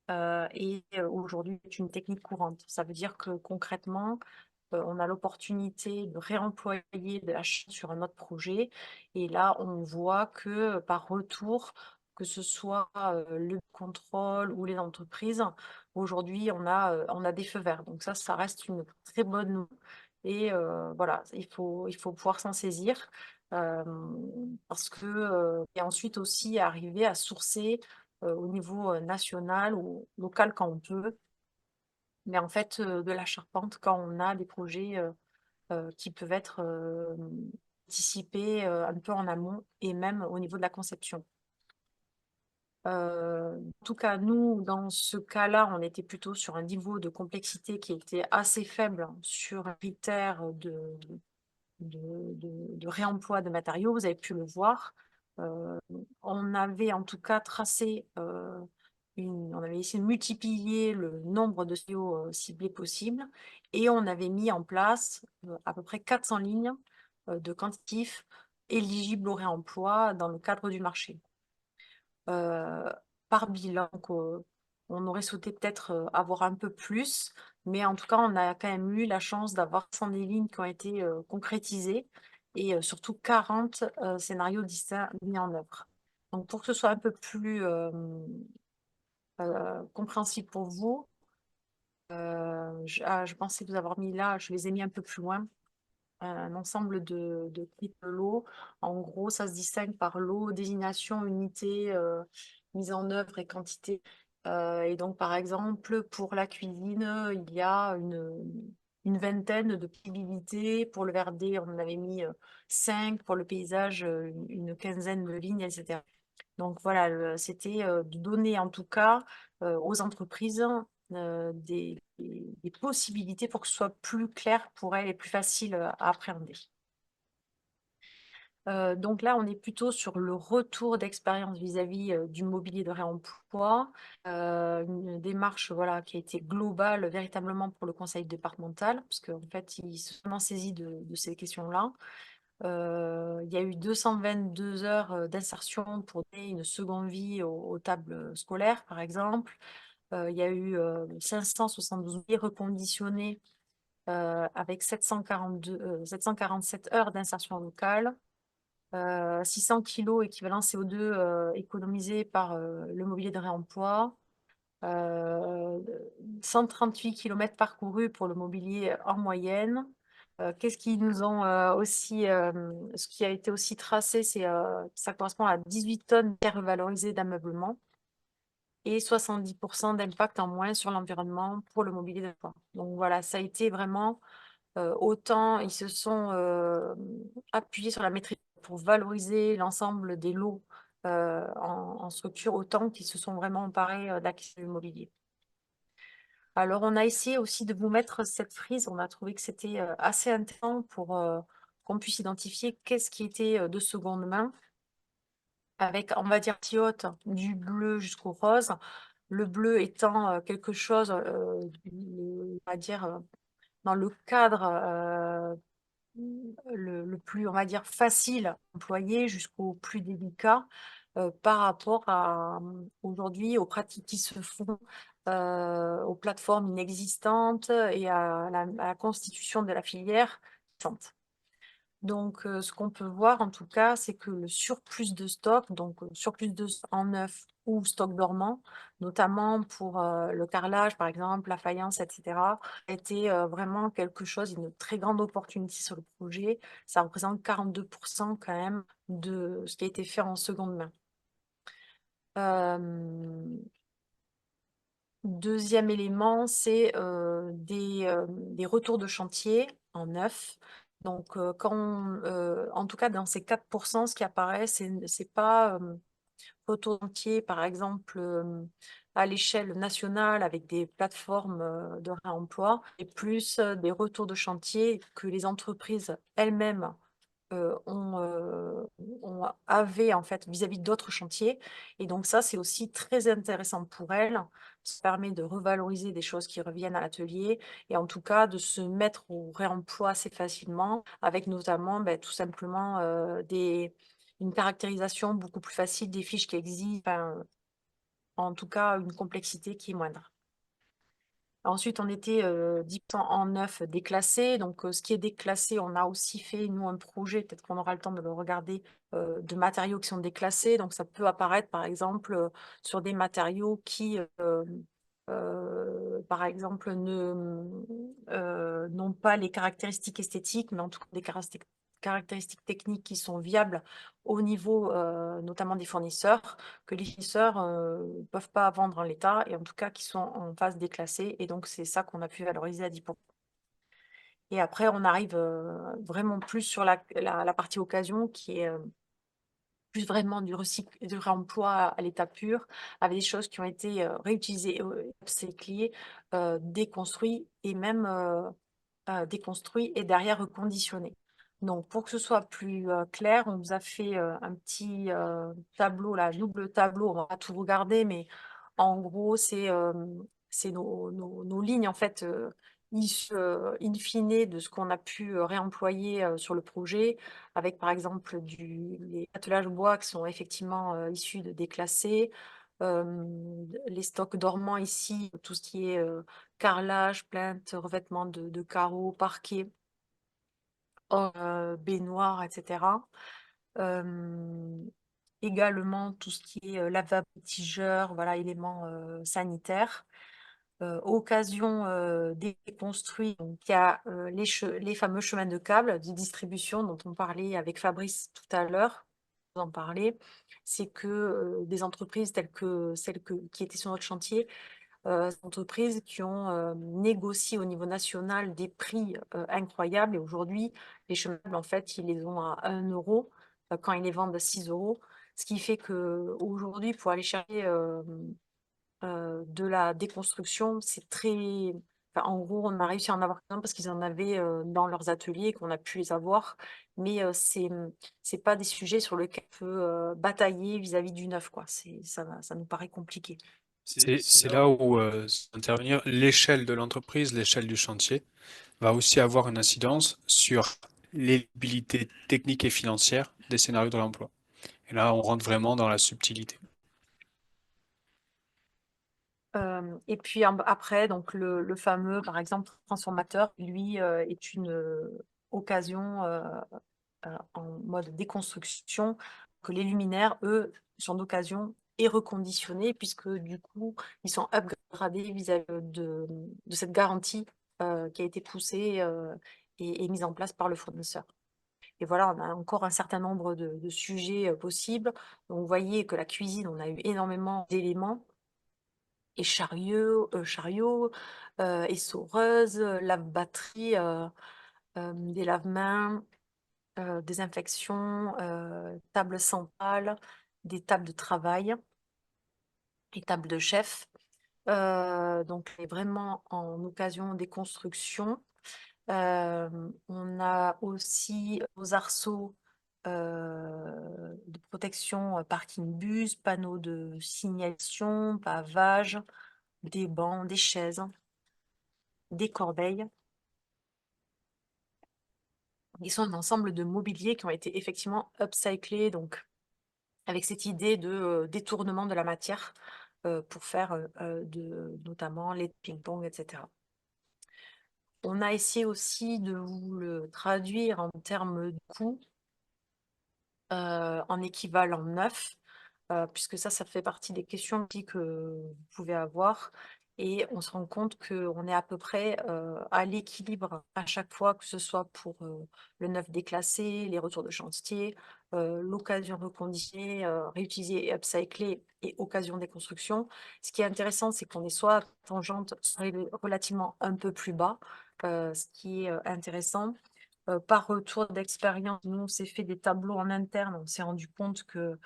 et aujourd'hui c'est une technique courante. Ça veut dire que concrètement, on a l'opportunité de réemployer de la charpente sur un autre projet et là on voit que par retour, que ce soit le contrôle ou les entreprises, aujourd'hui on a des feux verts. Donc ça reste une très bonne nouvelle. Et voilà, il faut pouvoir s'en saisir euh, parce que et ensuite aussi arriver à sourcer au niveau national ou local quand on peut, mais en fait de la charpente quand on a des projets qui peuvent être anticipés un peu en amont et même au niveau de la conception. En tout cas, nous, dans ce cas-là, on était plutôt sur un niveau de complexité qui était assez faible sur un critère de réemploi de matériaux, vous avez pu le voir. On avait en tout cas tracé, on avait essayé de multiplier le nombre de tuyaux ciblés possibles et on avait mis en place à peu près 400 lignes de quantitifs éligibles au réemploi dans le cadre du marché. Par bilan, on aurait souhaité peut-être avoir un peu plus, mais en tout cas, on a quand même eu la chance d'avoir 100 des lignes qui ont été concrétisées et surtout 40 scénarios distincts mis en œuvre. Donc, pour que ce soit un peu plus compréhensible pour vous, Je pensais vous avoir mis là, je les ai mis un peu plus loin. Un ensemble de types de lots. En gros, ça se distingue par lot, désignation, unité, mise en œuvre et quantité. Et donc, par exemple, pour la cuisine, il y a une vingtaine de possibilités. Pour le Verdé, on en avait mis 5. Pour le paysage, une quinzaine de lignes, etc. Donc voilà, c'était de donner en tout cas aux entreprises des possibilités pour que ce soit plus clair pour elles et plus facile à appréhender. Donc là, on est plutôt sur le retour d'expérience vis-à-vis du mobilier de réemploi, une démarche voilà, qui a été globale véritablement pour le conseil départemental, parce qu'en fait, ils se sont vraiment saisis de ces questions-là. Il y a eu 222 heures d'insertion pour donner une seconde vie aux tables scolaires, par exemple. Il y a eu 572 billets reconditionnés avec 747 heures d'insertion locale. 600 kilos équivalent CO2 économisés par le mobilier de réemploi. 138 km parcourus pour le mobilier en moyenne. Qu'est-ce qui nous ont aussi, ce qui a été aussi tracé, c'est ça correspond à 18 tonnes d'air revalorisé d'ameublement et 70% d'impact en moins sur l'environnement pour le mobilier de réemploi. Donc voilà, ça a été vraiment autant ils se sont appuyés sur la maîtrise pour valoriser l'ensemble des lots en structure, autant qu'ils se sont vraiment emparés de la question du mobilier. Alors, on a essayé aussi de vous mettre cette frise. On a trouvé que c'était assez intéressant pour qu'on puisse identifier qu'est-ce qui était de seconde main, avec, on va dire, haute du bleu jusqu'au rose. Le bleu étant quelque chose, on va dire, dans le cadre le plus, on va dire, facile à employer jusqu'au plus délicat par rapport à aujourd'hui aux pratiques qui se font, aux plateformes inexistantes et à la constitution de la filière existante. Donc, ce qu'on peut voir en tout cas, c'est que le surplus de stock, donc surplus de en neuf ou stock dormant, notamment pour le carrelage par exemple, la faïence, etc., a été vraiment quelque chose, une très grande opportunité sur le projet. Ça représente 42% quand même de ce qui a été fait en seconde main. Deuxième élément, c'est des retours de chantier en neuf. Donc, en tout cas, dans ces 4%, ce qui apparaît, c'est pas retour de chantier, par exemple, à l'échelle nationale avec des plateformes de réemploi, et plus des retours de chantier que les entreprises elles-mêmes avaient en fait vis-à-vis d'autres chantiers. Et donc ça, c'est aussi très intéressant pour elles. Ça permet de revaloriser des choses qui reviennent à l'atelier et en tout cas de se mettre au réemploi assez facilement avec notamment tout simplement une caractérisation beaucoup plus facile des fiches qui existent, enfin, en tout cas une complexité qui est moindre. Ensuite, on était 10% en neuf déclassé. Donc, ce qui est déclassé, on a aussi fait, nous, un projet, peut-être qu'on aura le temps de le regarder, de matériaux qui sont déclassés. Donc, ça peut apparaître, par exemple, sur des matériaux qui, par exemple, n'ont pas les caractéristiques esthétiques, mais en tout cas des caractéristiques techniques qui sont viables au niveau notamment des fournisseurs, que les fournisseurs ne peuvent pas vendre en l'état et en tout cas qui sont en phase déclassée. Et donc, c'est ça qu'on a pu valoriser à 10%. Et après, on arrive vraiment plus sur la partie occasion qui est plus vraiment du réemploi à l'état pur, avec des choses qui ont été réutilisées, upcyclées, déconstruites et même déconstruit et derrière reconditionné. Donc, pour que ce soit plus clair, on vous a fait un petit tableau, là, double tableau, on va pas tout regarder, mais en gros, c'est nos lignes, en fait, issues, in fine de ce qu'on a pu réemployer sur le projet, avec par exemple les attelages bois qui sont effectivement issus de déclassés, les stocks dormants ici, tout ce qui est carrelage, plainte, revêtement de carreaux, parquet, baignoire, etc. Également tout ce qui est lavabo, tigeur, voilà, éléments sanitaires. occasion déconstruit. Donc, il y a les fameux chemins de câble de distribution dont on parlait avec Fabrice tout à l'heure. Vous en parler, c'est que des entreprises telles que celles qui étaient sur notre chantier, des entreprises qui ont négocié au niveau national des prix incroyables. Et aujourd'hui, les chemins de câble, en fait, ils les ont à 1 euro quand ils les vendent à 6 euros. Ce qui fait qu'aujourd'hui, pour aller chercher de la déconstruction, c'est très... Enfin, en gros, on a réussi à en avoir parce qu'ils en avaient dans leurs ateliers et qu'on a pu les avoir. Mais c'est pas des sujets sur lesquels on peut batailler vis-à-vis du neuf, quoi. Ça nous paraît compliqué. C'est là où intervenir l'échelle de l'entreprise, l'échelle du chantier, va aussi avoir une incidence sur l'éligibilité technique et financière des scénarios de l'emploi. Et là, on rentre vraiment dans la subtilité. Et puis après, donc le fameux, par exemple, transformateur, lui, est une occasion en mode déconstruction, que les luminaires, eux, sont d'occasion et reconditionnés, puisque du coup, ils sont upgradés vis-à-vis de cette garantie qui a été poussée et mise en place par le fournisseur. Et voilà, on a encore un certain nombre de sujets possibles. Donc, vous voyez que la cuisine, on a eu énormément d'éléments et chariot, essoreuse, lave-batterie, des lave-mains, désinfection, table centrale, des tables de travail et tables de chef. Donc, on est vraiment en occasion des constructions. On a aussi aux arceaux de protection parking bus, panneaux de signalisation, pavage, des bancs, des chaises, des corbeilles. Ils sont un ensemble de mobilier qui ont été effectivement upcyclés, donc avec cette idée de détournement de la matière pour faire notamment les ping-pong, etc. On a essayé aussi de vous le traduire en termes de coûts en équivalent neuf, puisque ça fait partie des questions aussi que vous pouvez avoir. Et on se rend compte qu'on est à peu près à l'équilibre à chaque fois, que ce soit pour le neuf déclassé, les retours de chantier, l'occasion reconditionnée, réutilisée et upcyclée et occasion des constructions. Ce qui est intéressant, c'est qu'on est soit à tangente, soit relativement un peu plus bas, ce qui est intéressant. Par retour d'expérience, nous, on s'est fait des tableaux en interne. On s'est rendu compte que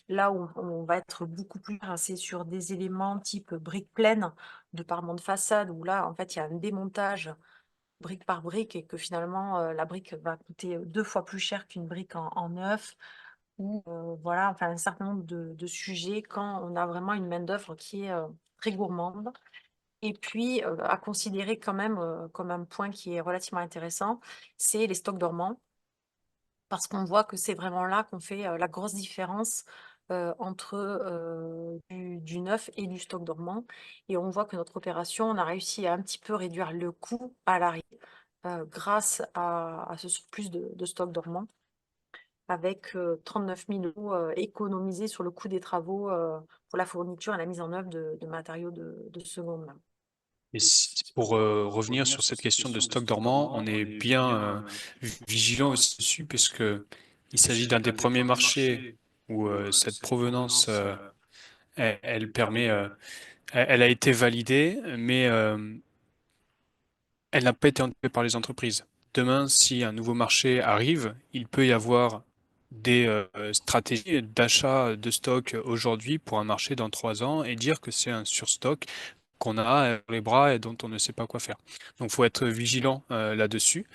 là où on va être beaucoup plus c'est sur des éléments type briques pleines de parements de façade, où là, en fait, il y a un démontage brique par brique et que finalement, la brique va coûter 2 fois plus cher qu'une brique en neuf. Ou voilà, enfin, un certain nombre de sujets quand on a vraiment une main-d'œuvre qui est très gourmande. Et puis, à considérer quand même comme un point qui est relativement intéressant, c'est les stocks dormants, parce qu'on voit que c'est vraiment là qu'on fait la grosse différence entre du neuf et du stock dormant. Et on voit que notre opération, on a réussi à un petit peu réduire le coût à l'arrivée grâce à ce surplus de stock dormant, avec 39 000 € économisés sur le coût des travaux pour la fourniture et la mise en œuvre de matériaux de seconde main. Et pour revenir sur cette question de stock dormant, on est bien vigilant aussi dessus, puisque il s'agit d'un des premiers marchés où cette provenance, elle permet, elle a été validée, mais elle n'a pas été anticipée par les entreprises. Demain, si un nouveau marché arrive, il peut y avoir des stratégies d'achat de stock aujourd'hui pour un marché dans 3 ans et dire que c'est un surstock qu'on a dans les bras et dont on ne sait pas quoi faire. Donc, il faut être vigilant là-dessus.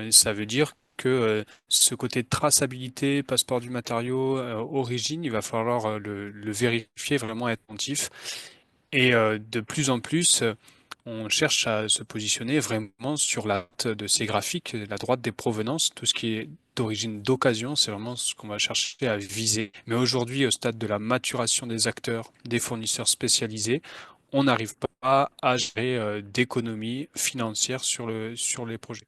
Ça veut dire que ce côté traçabilité, passeport du matériau, origine, il va falloir le vérifier, vraiment être attentif. Et de plus en plus, on cherche à se positionner vraiment sur la droite de ces graphiques, la droite des provenances, tout ce qui est d'origine d'occasion, c'est vraiment ce qu'on va chercher à viser. Mais aujourd'hui, au stade de la maturation des acteurs, des fournisseurs spécialisés, on n'arrive pas à gérer d'économies financières sur les projets.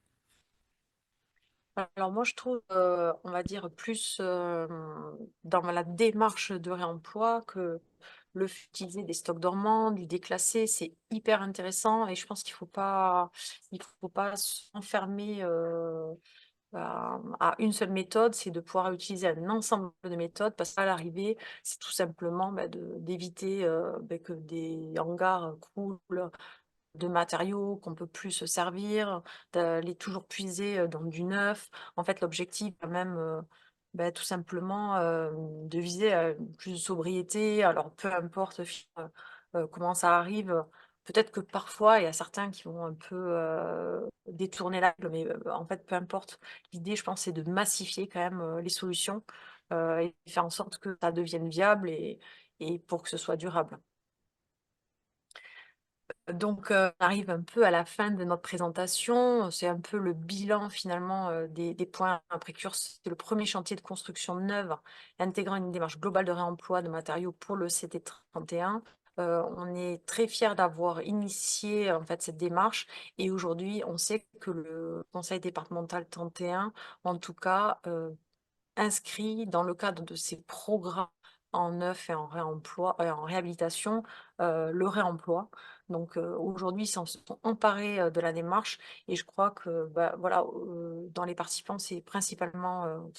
Alors moi, je trouve, on va dire, plus dans la démarche de réemploi que le fait d'utiliser des stocks dormants, du déclassé, c'est hyper intéressant et je pense qu'il faut pas s'enfermer à une seule méthode, c'est de pouvoir utiliser un ensemble de méthodes parce qu'à l'arrivée, c'est tout simplement d'éviter que des hangars croulent de matériaux qu'on peut plus se servir, d'aller toujours puiser dans du neuf. En fait, l'objectif quand même, tout simplement de viser plus de sobriété. Alors peu importe comment ça arrive, peut-être que parfois il y a certains qui vont un peu détourner la règle, mais en fait peu importe. L'idée, je pense, c'est de massifier quand même les solutions et faire en sorte que ça devienne viable et pour que ce soit durable. Donc, on arrive un peu à la fin de notre présentation. C'est un peu le bilan finalement des points précurseurs. C'est le premier chantier de construction neuve intégrant une démarche globale de réemploi de matériaux pour le CT31. On est très fiers d'avoir initié en fait cette démarche et aujourd'hui, on sait que le conseil départemental 31, en tout cas, inscrit dans le cadre de ces programmes en neuf et en réemploi et en réhabilitation, le réemploi. Donc, aujourd'hui, ils s'en sont emparés, de la démarche et je crois que, voilà, dans les participants, c'est principalement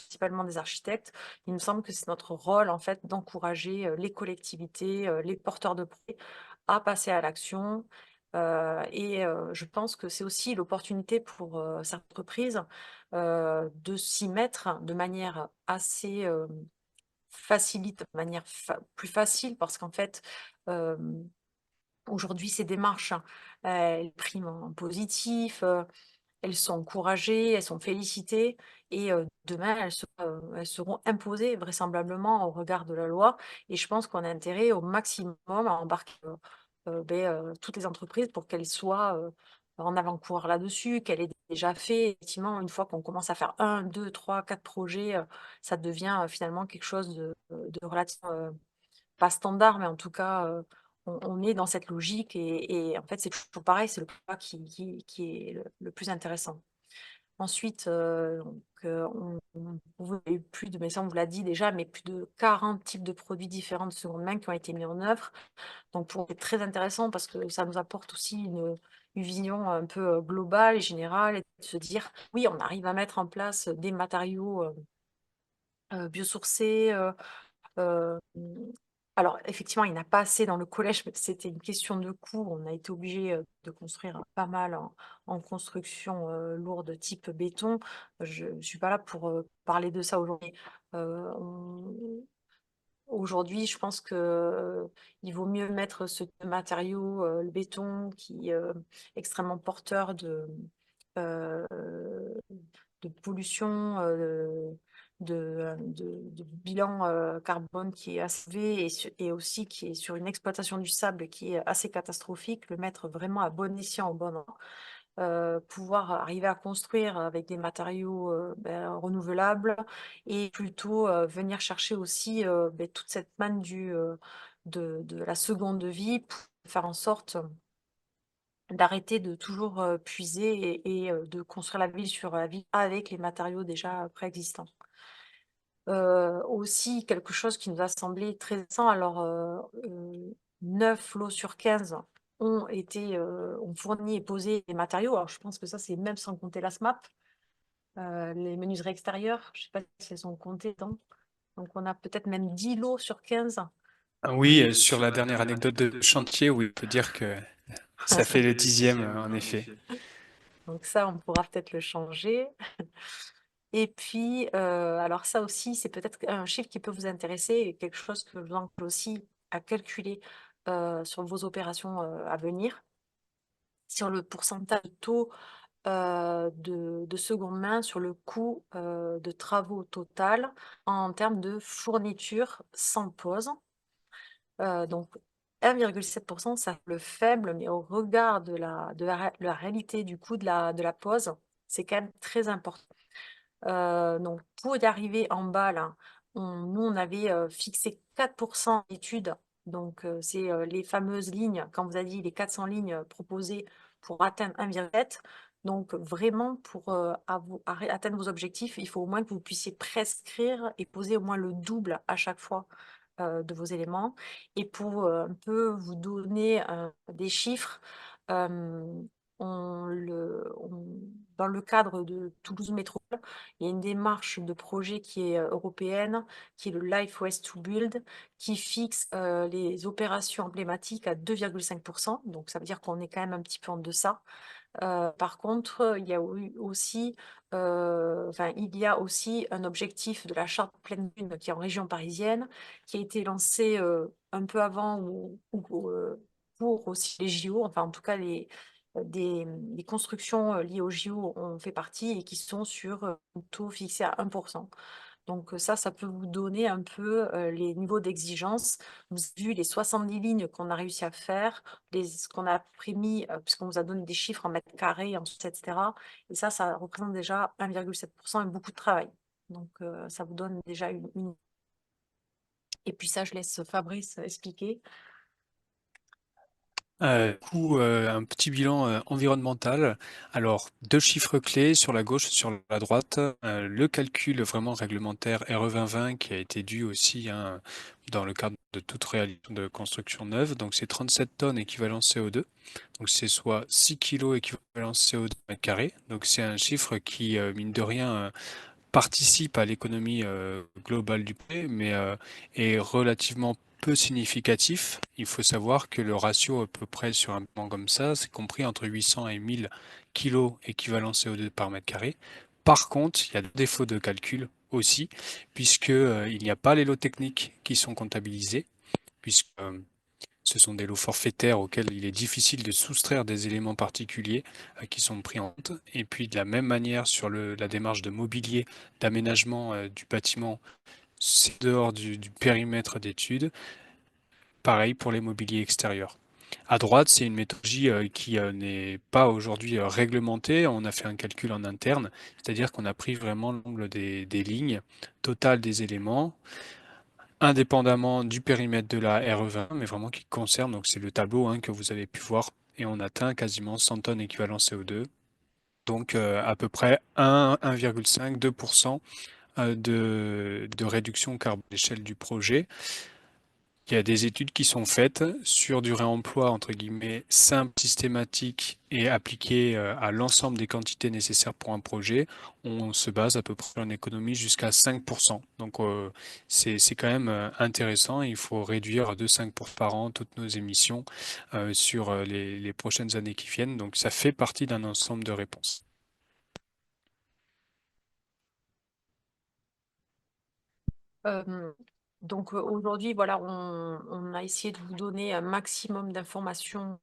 des architectes. Il me semble que c'est notre rôle, en fait, d'encourager, les collectivités, les porteurs de projets à passer à l'action, et je pense que c'est aussi l'opportunité pour, certaines entreprises de s'y mettre de manière assez facilite, de manière plus facile, parce qu'en fait, aujourd'hui, ces démarches, elles priment en positif, elles sont encouragées, elles sont félicitées, et demain, elles seront imposées vraisemblablement au regard de la loi. Et je pense qu'on a intérêt au maximum à embarquer toutes les entreprises pour qu'elles soient en avant-coureur là-dessus, qu'elles aient déjà fait. Effectivement, une fois qu'on commence à faire un, 2, 3, 4 projets, ça devient finalement quelque chose de relativement, pas standard, mais en tout cas, on est dans cette logique et en fait, c'est toujours pareil, c'est le pas qui est le plus intéressant. Ensuite, donc, vous avez eu plus de, mais ça on vous l'a dit déjà, mais plus de 40 types de produits différents de seconde main qui ont été mis en œuvre. Donc pour c'est très intéressant parce que ça nous apporte aussi une vision un peu, globale et générale et de se dire: «Oui, on arrive à mettre en place des matériaux, biosourcés, Hem, alors effectivement, il n'y en a pas assez dans le collège, mais c'était une question de coût. On a été obligé, de construire pas mal en construction, lourde type béton. Je ne suis pas là pour, parler de ça aujourd'hui. On Aujourd'hui, je pense que il vaut mieux mettre ce matériau, le béton qui est, extrêmement porteur heu, de pollution, de bilan, carbone qui est assez élevé et aussi qui est sur une exploitation du sable qui est assez catastrophique, le mettre vraiment à bon escient, au bon endroit. Pouvoir arriver à construire avec des matériaux, renouvelables et plutôt, venir chercher aussi, toute cette manne de la seconde vie pour faire en sorte d'arrêter de toujours, puiser et de construire la ville sur la ville avec les matériaux déjà préexistants. Aussi quelque chose qui nous a semblé très intéressant, alors, 9 lots sur 15 ont fourni et posé des matériaux. Alors je pense que ça, c'est même sans compter la SMAP, les menuiseries extérieures, je ne sais pas si elles sont comptées dedans. Donc on a peut-être même 10 lots sur 15. Ah oui, sur la dernière anecdote de chantier, oui, on peut dire que ça fait le 10e, en effet. Donc ça, on pourra peut-être le changer. Et puis, alors ça aussi, c'est peut-être un chiffre qui peut vous intéresser et quelque chose que je vous encourage aussi à calculer, sur vos opérations, à venir. Sur le pourcentage de taux, de seconde main sur le coût, de travaux total en termes de fourniture sans pause. Donc 1,7, ça semble faible, mais au regard de la réalité du coût de la pause, c'est quand même très important. Donc pour y arriver en bas là, on avait, fixé 4 d'études, donc c'est, les fameuses lignes, quand vous avez dit les 400 lignes, proposées pour atteindre 1,7. Donc vraiment pour, atteindre vos objectifs, il faut au moins que vous puissiez prescrire et poser au moins le double à chaque fois, de vos éléments. Et pour un peu vous donner des chiffres, euh, dans le cadre de Toulouse Métropole, il y a une démarche de projet qui est européenne, qui est le Life Waste to Build, qui fixe les opérations emblématiques à 2,5%. Donc, ça veut dire qu'on est quand même un petit peu en deçà. Par contre, il y a aussi, il y a aussi un objectif de la charte pleine lune qui est en région parisienne, qui a été lancé un peu avant pour aussi les JO, enfin en tout cas des constructions liées aux JO ont fait partie et qui sont sur un taux fixé à 1%. Donc ça peut vous donner un peu les niveaux d'exigence. Vous avez vu les 70 lignes qu'on a réussi à faire, ce qu'on a prémis, puisqu'on vous a donné des chiffres en mètres carrés, en etc. Et ça représente déjà 1,7% et beaucoup de travail. Donc ça vous donne déjà une... Et puis ça, je laisse Fabrice expliquer. Un petit bilan environnemental. Alors, deux chiffres clés sur la gauche, sur la droite. Le calcul vraiment réglementaire RE 2020 qui a été dû aussi dans le cadre de toute réalisation de construction neuve. Donc, c'est 37 tonnes équivalent CO2. Donc, c'est soit 6 kilos équivalent CO2 mètre carré. Donc, c'est un chiffre qui, mine de rien, participe à l'économie globale du prêt, mais est relativement peu significatif. Il faut savoir que le ratio à peu près sur un plan comme ça, c'est compris entre 800 et 1000 kilos équivalent CO2 par mètre carré. Par contre, il y a des défauts de calcul aussi, puisque il n'y a pas les lots techniques qui sont comptabilisés, puisque ce sont des lots forfaitaires auxquels il est difficile de soustraire des éléments particuliers qui sont pris en compte. Et puis de la même manière sur la démarche de mobilier, d'aménagement du bâtiment, c'est dehors du périmètre d'étude. Pareil pour les mobiliers extérieurs. À droite, c'est une méthodologie qui n'est pas aujourd'hui réglementée. On a fait un calcul en interne, c'est-à-dire qu'on a pris vraiment l'angle des lignes totales des éléments, indépendamment du périmètre de la RE20, mais vraiment qui concerne, donc c'est le tableau que vous avez pu voir, et on atteint quasiment 100 tonnes équivalent CO2, donc à peu près 1,5, 2% de réduction carbone à l'échelle du projet. Il y a des études qui sont faites sur du réemploi, entre guillemets, simple, systématique et appliqué à l'ensemble des quantités nécessaires pour un projet. On se base à peu près en économie jusqu'à 5%. Donc, c'est quand même intéressant. Il faut réduire de 5% par an toutes nos émissions sur les prochaines années qui viennent. Donc, ça fait partie d'un ensemble de réponses. Donc aujourd'hui, voilà, on a essayé de vous donner un maximum d'informations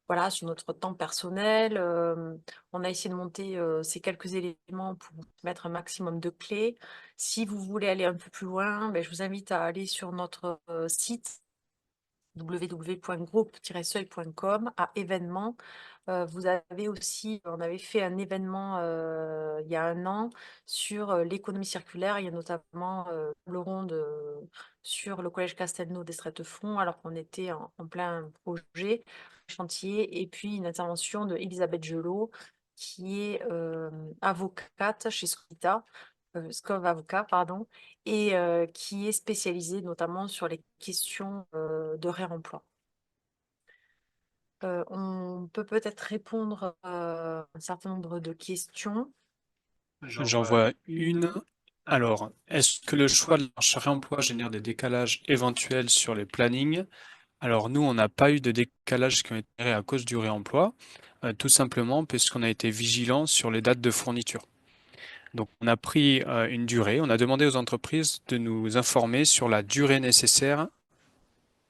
voilà, sur notre temps personnel. On a essayé de monter ces quelques éléments pour vous mettre un maximum de clés. Si vous voulez aller un peu plus loin, ben, je vous invite à aller sur notre site www.groupe-seuil.com à événements. Vous avez aussi, on avait fait un événement il y a un an sur l'économie circulaire. Il y a notamment le ronde sur le collège Castelnau d'Estrettes-Fonds, alors qu'on était en plein projet, chantier, et puis une intervention de Elisabeth Gelot, qui est avocate chez Scov Avocat, pardon, et qui est spécialisée notamment sur les questions de réemploi. On peut peut-être répondre à un certain nombre de questions. J'en vois une. Alors, est-ce que le choix de la réemploi génère des décalages éventuels sur les plannings? Alors nous, on n'a pas eu de décalage qui ont été créés à cause du réemploi, tout simplement parce qu'on a été vigilant sur les dates de fourniture. Donc on a pris une durée, on a demandé aux entreprises de nous informer sur la durée nécessaire au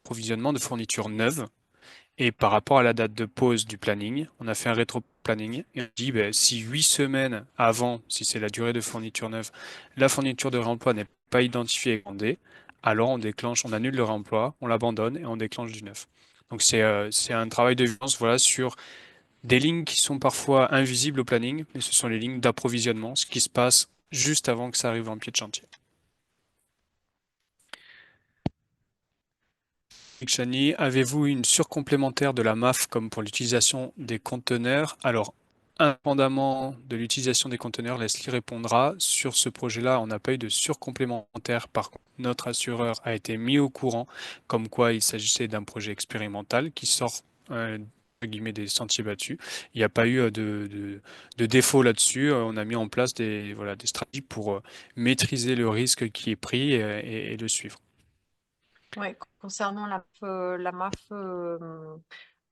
provisionnement de fournitures neuves. Et par rapport à la date de pause du planning, on a fait un rétro-planning et on dit si 8 semaines avant, si c'est la durée de fourniture neuve, la fourniture de réemploi n'est pas identifiée et commandée, alors on déclenche, on annule le réemploi, on l'abandonne et on déclenche du neuf. Donc c'est un travail de vigilance voilà, sur des lignes qui sont parfois invisibles au planning, mais ce sont les lignes d'approvisionnement, ce qui se passe juste avant que ça arrive en pied de chantier. Chani, avez-vous une surcomplémentaire de la MAF comme pour l'utilisation des conteneurs? Alors, indépendamment de l'utilisation des conteneurs, Leslie répondra. Sur ce projet-là, on n'a pas eu de surcomplémentaire. Par contre, notre assureur a été mis au courant comme quoi il s'agissait d'un projet expérimental qui sort entre guillemets des sentiers battus. Il n'y a pas eu de défaut là-dessus. On a mis en place des stratégies pour maîtriser le risque qui est pris et le suivre. Ouais, concernant la MAF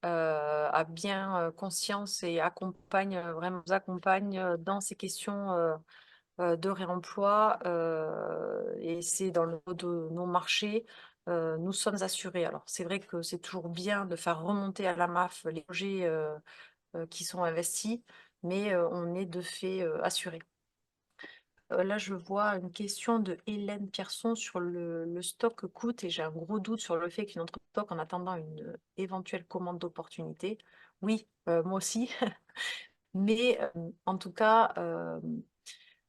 a bien conscience et accompagne, vraiment nous accompagne dans ces questions de réemploi et c'est dans le lot de nos marchés. Nous sommes assurés. Alors, c'est vrai que c'est toujours bien de faire remonter à la MAF les projets qui sont investis, mais on est de fait assurés. Là, je vois une question de Hélène Pierson sur le stock coûte et j'ai un gros doute sur le fait qu'une entreprise stock en attendant une éventuelle commande d'opportunité. Oui, moi aussi. Mais en tout cas,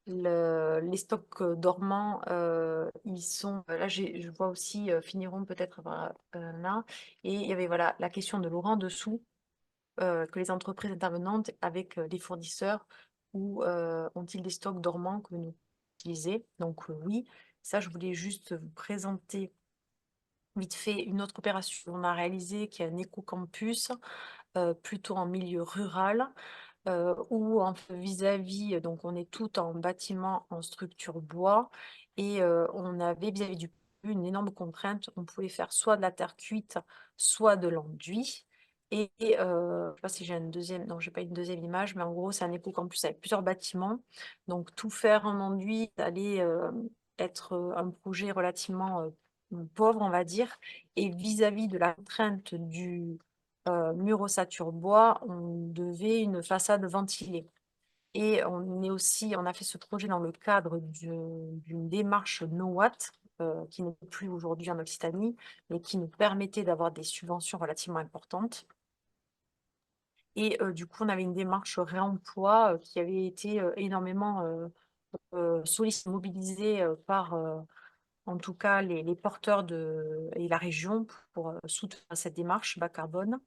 les stocks dormants, ils sont là. Je vois aussi finiront peut-être là. Et il y avait voilà la question de Laurent dessous que les entreprises intervenantes avec les fournisseurs ou ont-ils des stocks dormants que nous utilisons? Donc oui, ça je voulais juste vous présenter vite fait une autre opération qu'on a réalisée qui est un éco-campus plutôt en milieu rural ou vis-à-vis, donc on est tout en bâtiment en structure bois et on avait vis-à-vis du une énorme contrainte, on pouvait faire soit de la terre cuite, soit de l'enduit. Et je ne sais pas si j'ai une deuxième, non, j'ai pas une deuxième image, mais en gros, c'est un éco-campus avec plusieurs bâtiments. Donc, tout faire en enduit allait être un projet relativement pauvre, on va dire. Et vis-à-vis de la contrainte du mur ossature bois, on devait une façade ventilée. Et on a fait ce projet dans le cadre d'une démarche NOWAT, qui n'est plus aujourd'hui en Occitanie, mais qui nous permettait d'avoir des subventions relativement importantes. Et du coup, on avait une démarche réemploi qui avait été énormément sollicitée, mobilisée par, en tout cas, les porteurs et la région pour soutenir cette démarche bas carbone.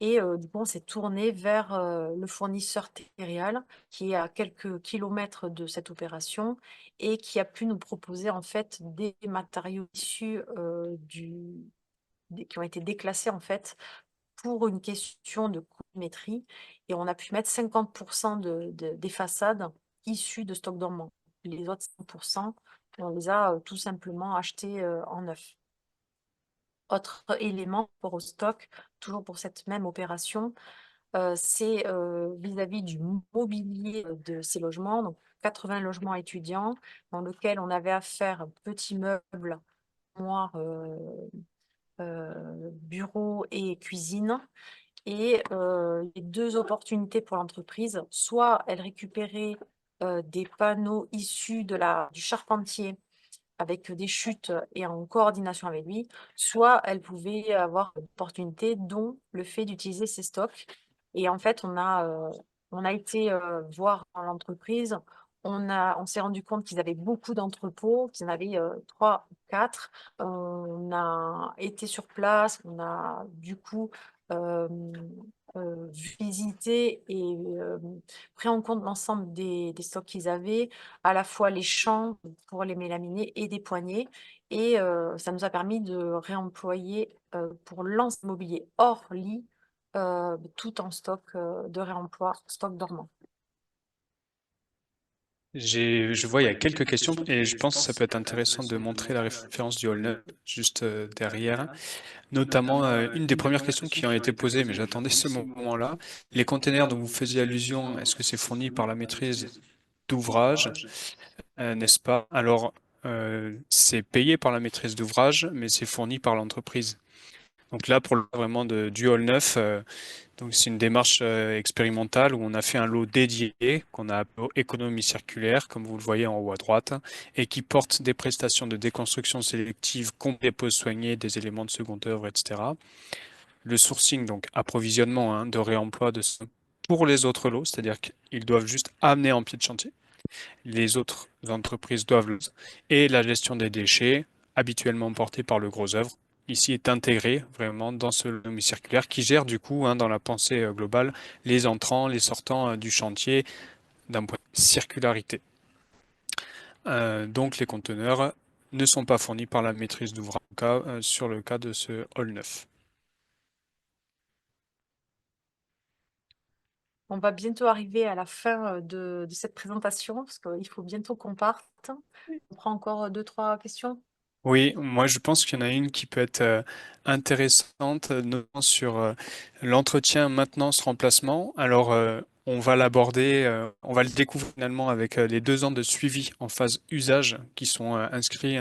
Et du coup, on s'est tourné vers le fournisseur terrial qui est à quelques kilomètres de cette opération et qui a pu nous proposer en fait des matériaux issus qui ont été déclassés en fait pour une question de coupimétrie. Et on a pu mettre 50% des façades issues de stock dormant. Les autres 5%, on les a tout simplement achetés en neuf. Autre élément pour au stock, toujours pour cette même opération, c'est vis-à-vis du mobilier de ces logements, donc 80 logements étudiants, dans lequel on avait à faire un petit meuble, armoire, bureau et cuisine. Et les deux opportunités pour l'entreprise, soit elle récupérait des panneaux issus du charpentier avec des chutes et en coordination avec lui, soit elle pouvait avoir une opportunité, dont le fait d'utiliser ses stocks. Et en fait, on a été voir dans l'entreprise, on s'est rendu compte qu'ils avaient beaucoup d'entrepôts, qu'ils en avaient 3 ou 4. On a été sur place, on a du coup euh, visité et pris en compte l'ensemble des stocks qu'ils avaient, à la fois les champs pour les mélaminer et des poignées. Et ça nous a permis de réemployer pour l'ensemble mobilier hors lit, tout en stock de réemploi, stock dormant. Je vois, il y a quelques questions et je pense que ça peut être intéressant de montrer la référence du Hall 9 juste derrière. Notamment, une des premières questions qui ont été posées, mais j'attendais ce moment-là. Les containers dont vous faisiez allusion, est-ce que c'est fourni par la maîtrise d'ouvrage, n'est-ce pas? Alors, c'est payé par la maîtrise d'ouvrage, mais c'est fourni par l'entreprise. Donc là, pour le vraiment du Hall 9, donc c'est une démarche expérimentale où on a fait un lot dédié qu'on a appelé économie circulaire, comme vous le voyez en haut à droite, et qui porte des prestations de déconstruction sélective, dépose soignées, des éléments de seconde œuvre, etc. Le sourcing, donc approvisionnement de réemploi pour les autres lots, c'est-à-dire qu'ils doivent juste amener en pied de chantier. Les autres entreprises doivent et la gestion des déchets, habituellement portée par le gros œuvre, ici est intégré vraiment dans ce l'économie circulaire qui gère du coup, dans la pensée globale, les entrants, les sortants du chantier d'un point de circularité. Donc les conteneurs ne sont pas fournis par la maîtrise d'ouvrage sur le cas de ce hall 9. On va bientôt arriver à la fin de cette présentation parce qu'il faut bientôt qu'on parte. On prend encore 2-3 questions. Oui, moi je pense qu'il y en a une qui peut être intéressante, notamment sur l'entretien, maintenance, remplacement. Alors on va l'aborder, on va le découvrir finalement avec les 2 ans de suivi en phase usage qui sont inscrits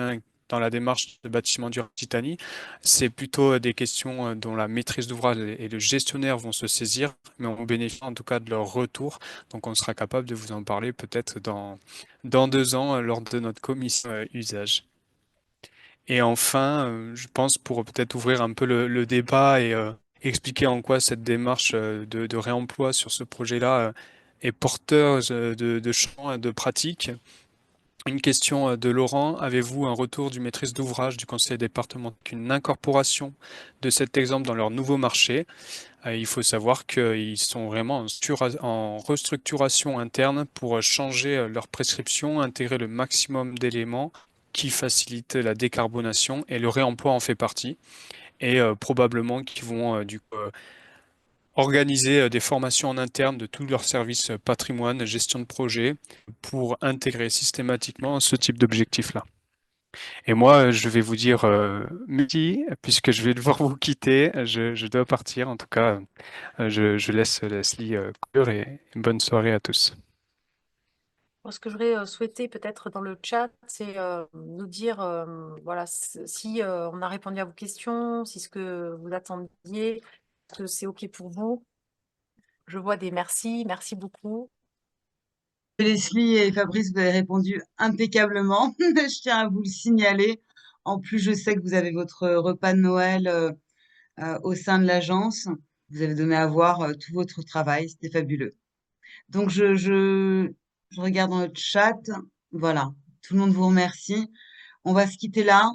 dans la démarche de bâtiment durable Titanie. C'est plutôt des questions dont la maîtrise d'ouvrage et le gestionnaire vont se saisir, mais on bénéficie en tout cas de leur retour. Donc on sera capable de vous en parler peut-être dans 2 ans lors de notre commission usage. Et enfin, je pense pour peut-être ouvrir un peu le débat et expliquer en quoi cette démarche de réemploi sur ce projet-là est porteuse de champs et de pratiques. Une question de Laurent. Avez-vous un retour du maîtrise d'ouvrage du conseil départemental qu'une incorporation de cet exemple dans leur nouveau marché? Il faut savoir qu'ils sont vraiment en restructuration interne pour changer leurs prescriptions, intégrer le maximum d'éléments qui facilitent la décarbonation et le réemploi en fait partie. Et probablement qu'ils vont du coup organiser des formations en interne de tous leurs services patrimoine, gestion de projet, pour intégrer systématiquement ce type d'objectif-là. Et moi, je vais vous dire merci, puisque je vais devoir vous quitter. Je dois partir. En tout cas, je laisse Leslie conclure et une bonne soirée à tous. Moi, ce que j'aurais souhaité peut-être dans le chat, c'est nous dire voilà, si on a répondu à vos questions, si ce que vous attendiez, que c'est OK pour vous. Je vois des merci, merci beaucoup. Leslie et Fabrice, vous avez répondu impeccablement. Je tiens à vous le signaler. En plus, je sais que vous avez votre repas de Noël au sein de l'agence. Vous avez donné à voir tout votre travail. C'était fabuleux. Donc, je regarde dans le chat. Voilà. Tout le monde vous remercie. On va se quitter là.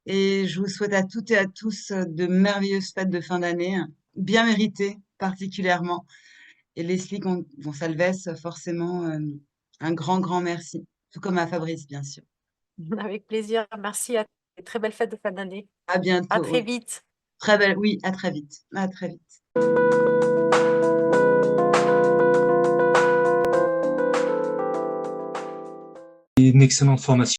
Et je vous souhaite à toutes et à tous de merveilleuses fêtes de fin d'année, bien méritées particulièrement. Et Leslie Gonçalves, forcément, un grand, grand merci. Tout comme à Fabrice, bien sûr. Avec plaisir. Merci à très belle fête de fin d'année. À À bientôt. très Oui. vite. Très belle. Oui, à très vite. À très vite. Une excellente formation.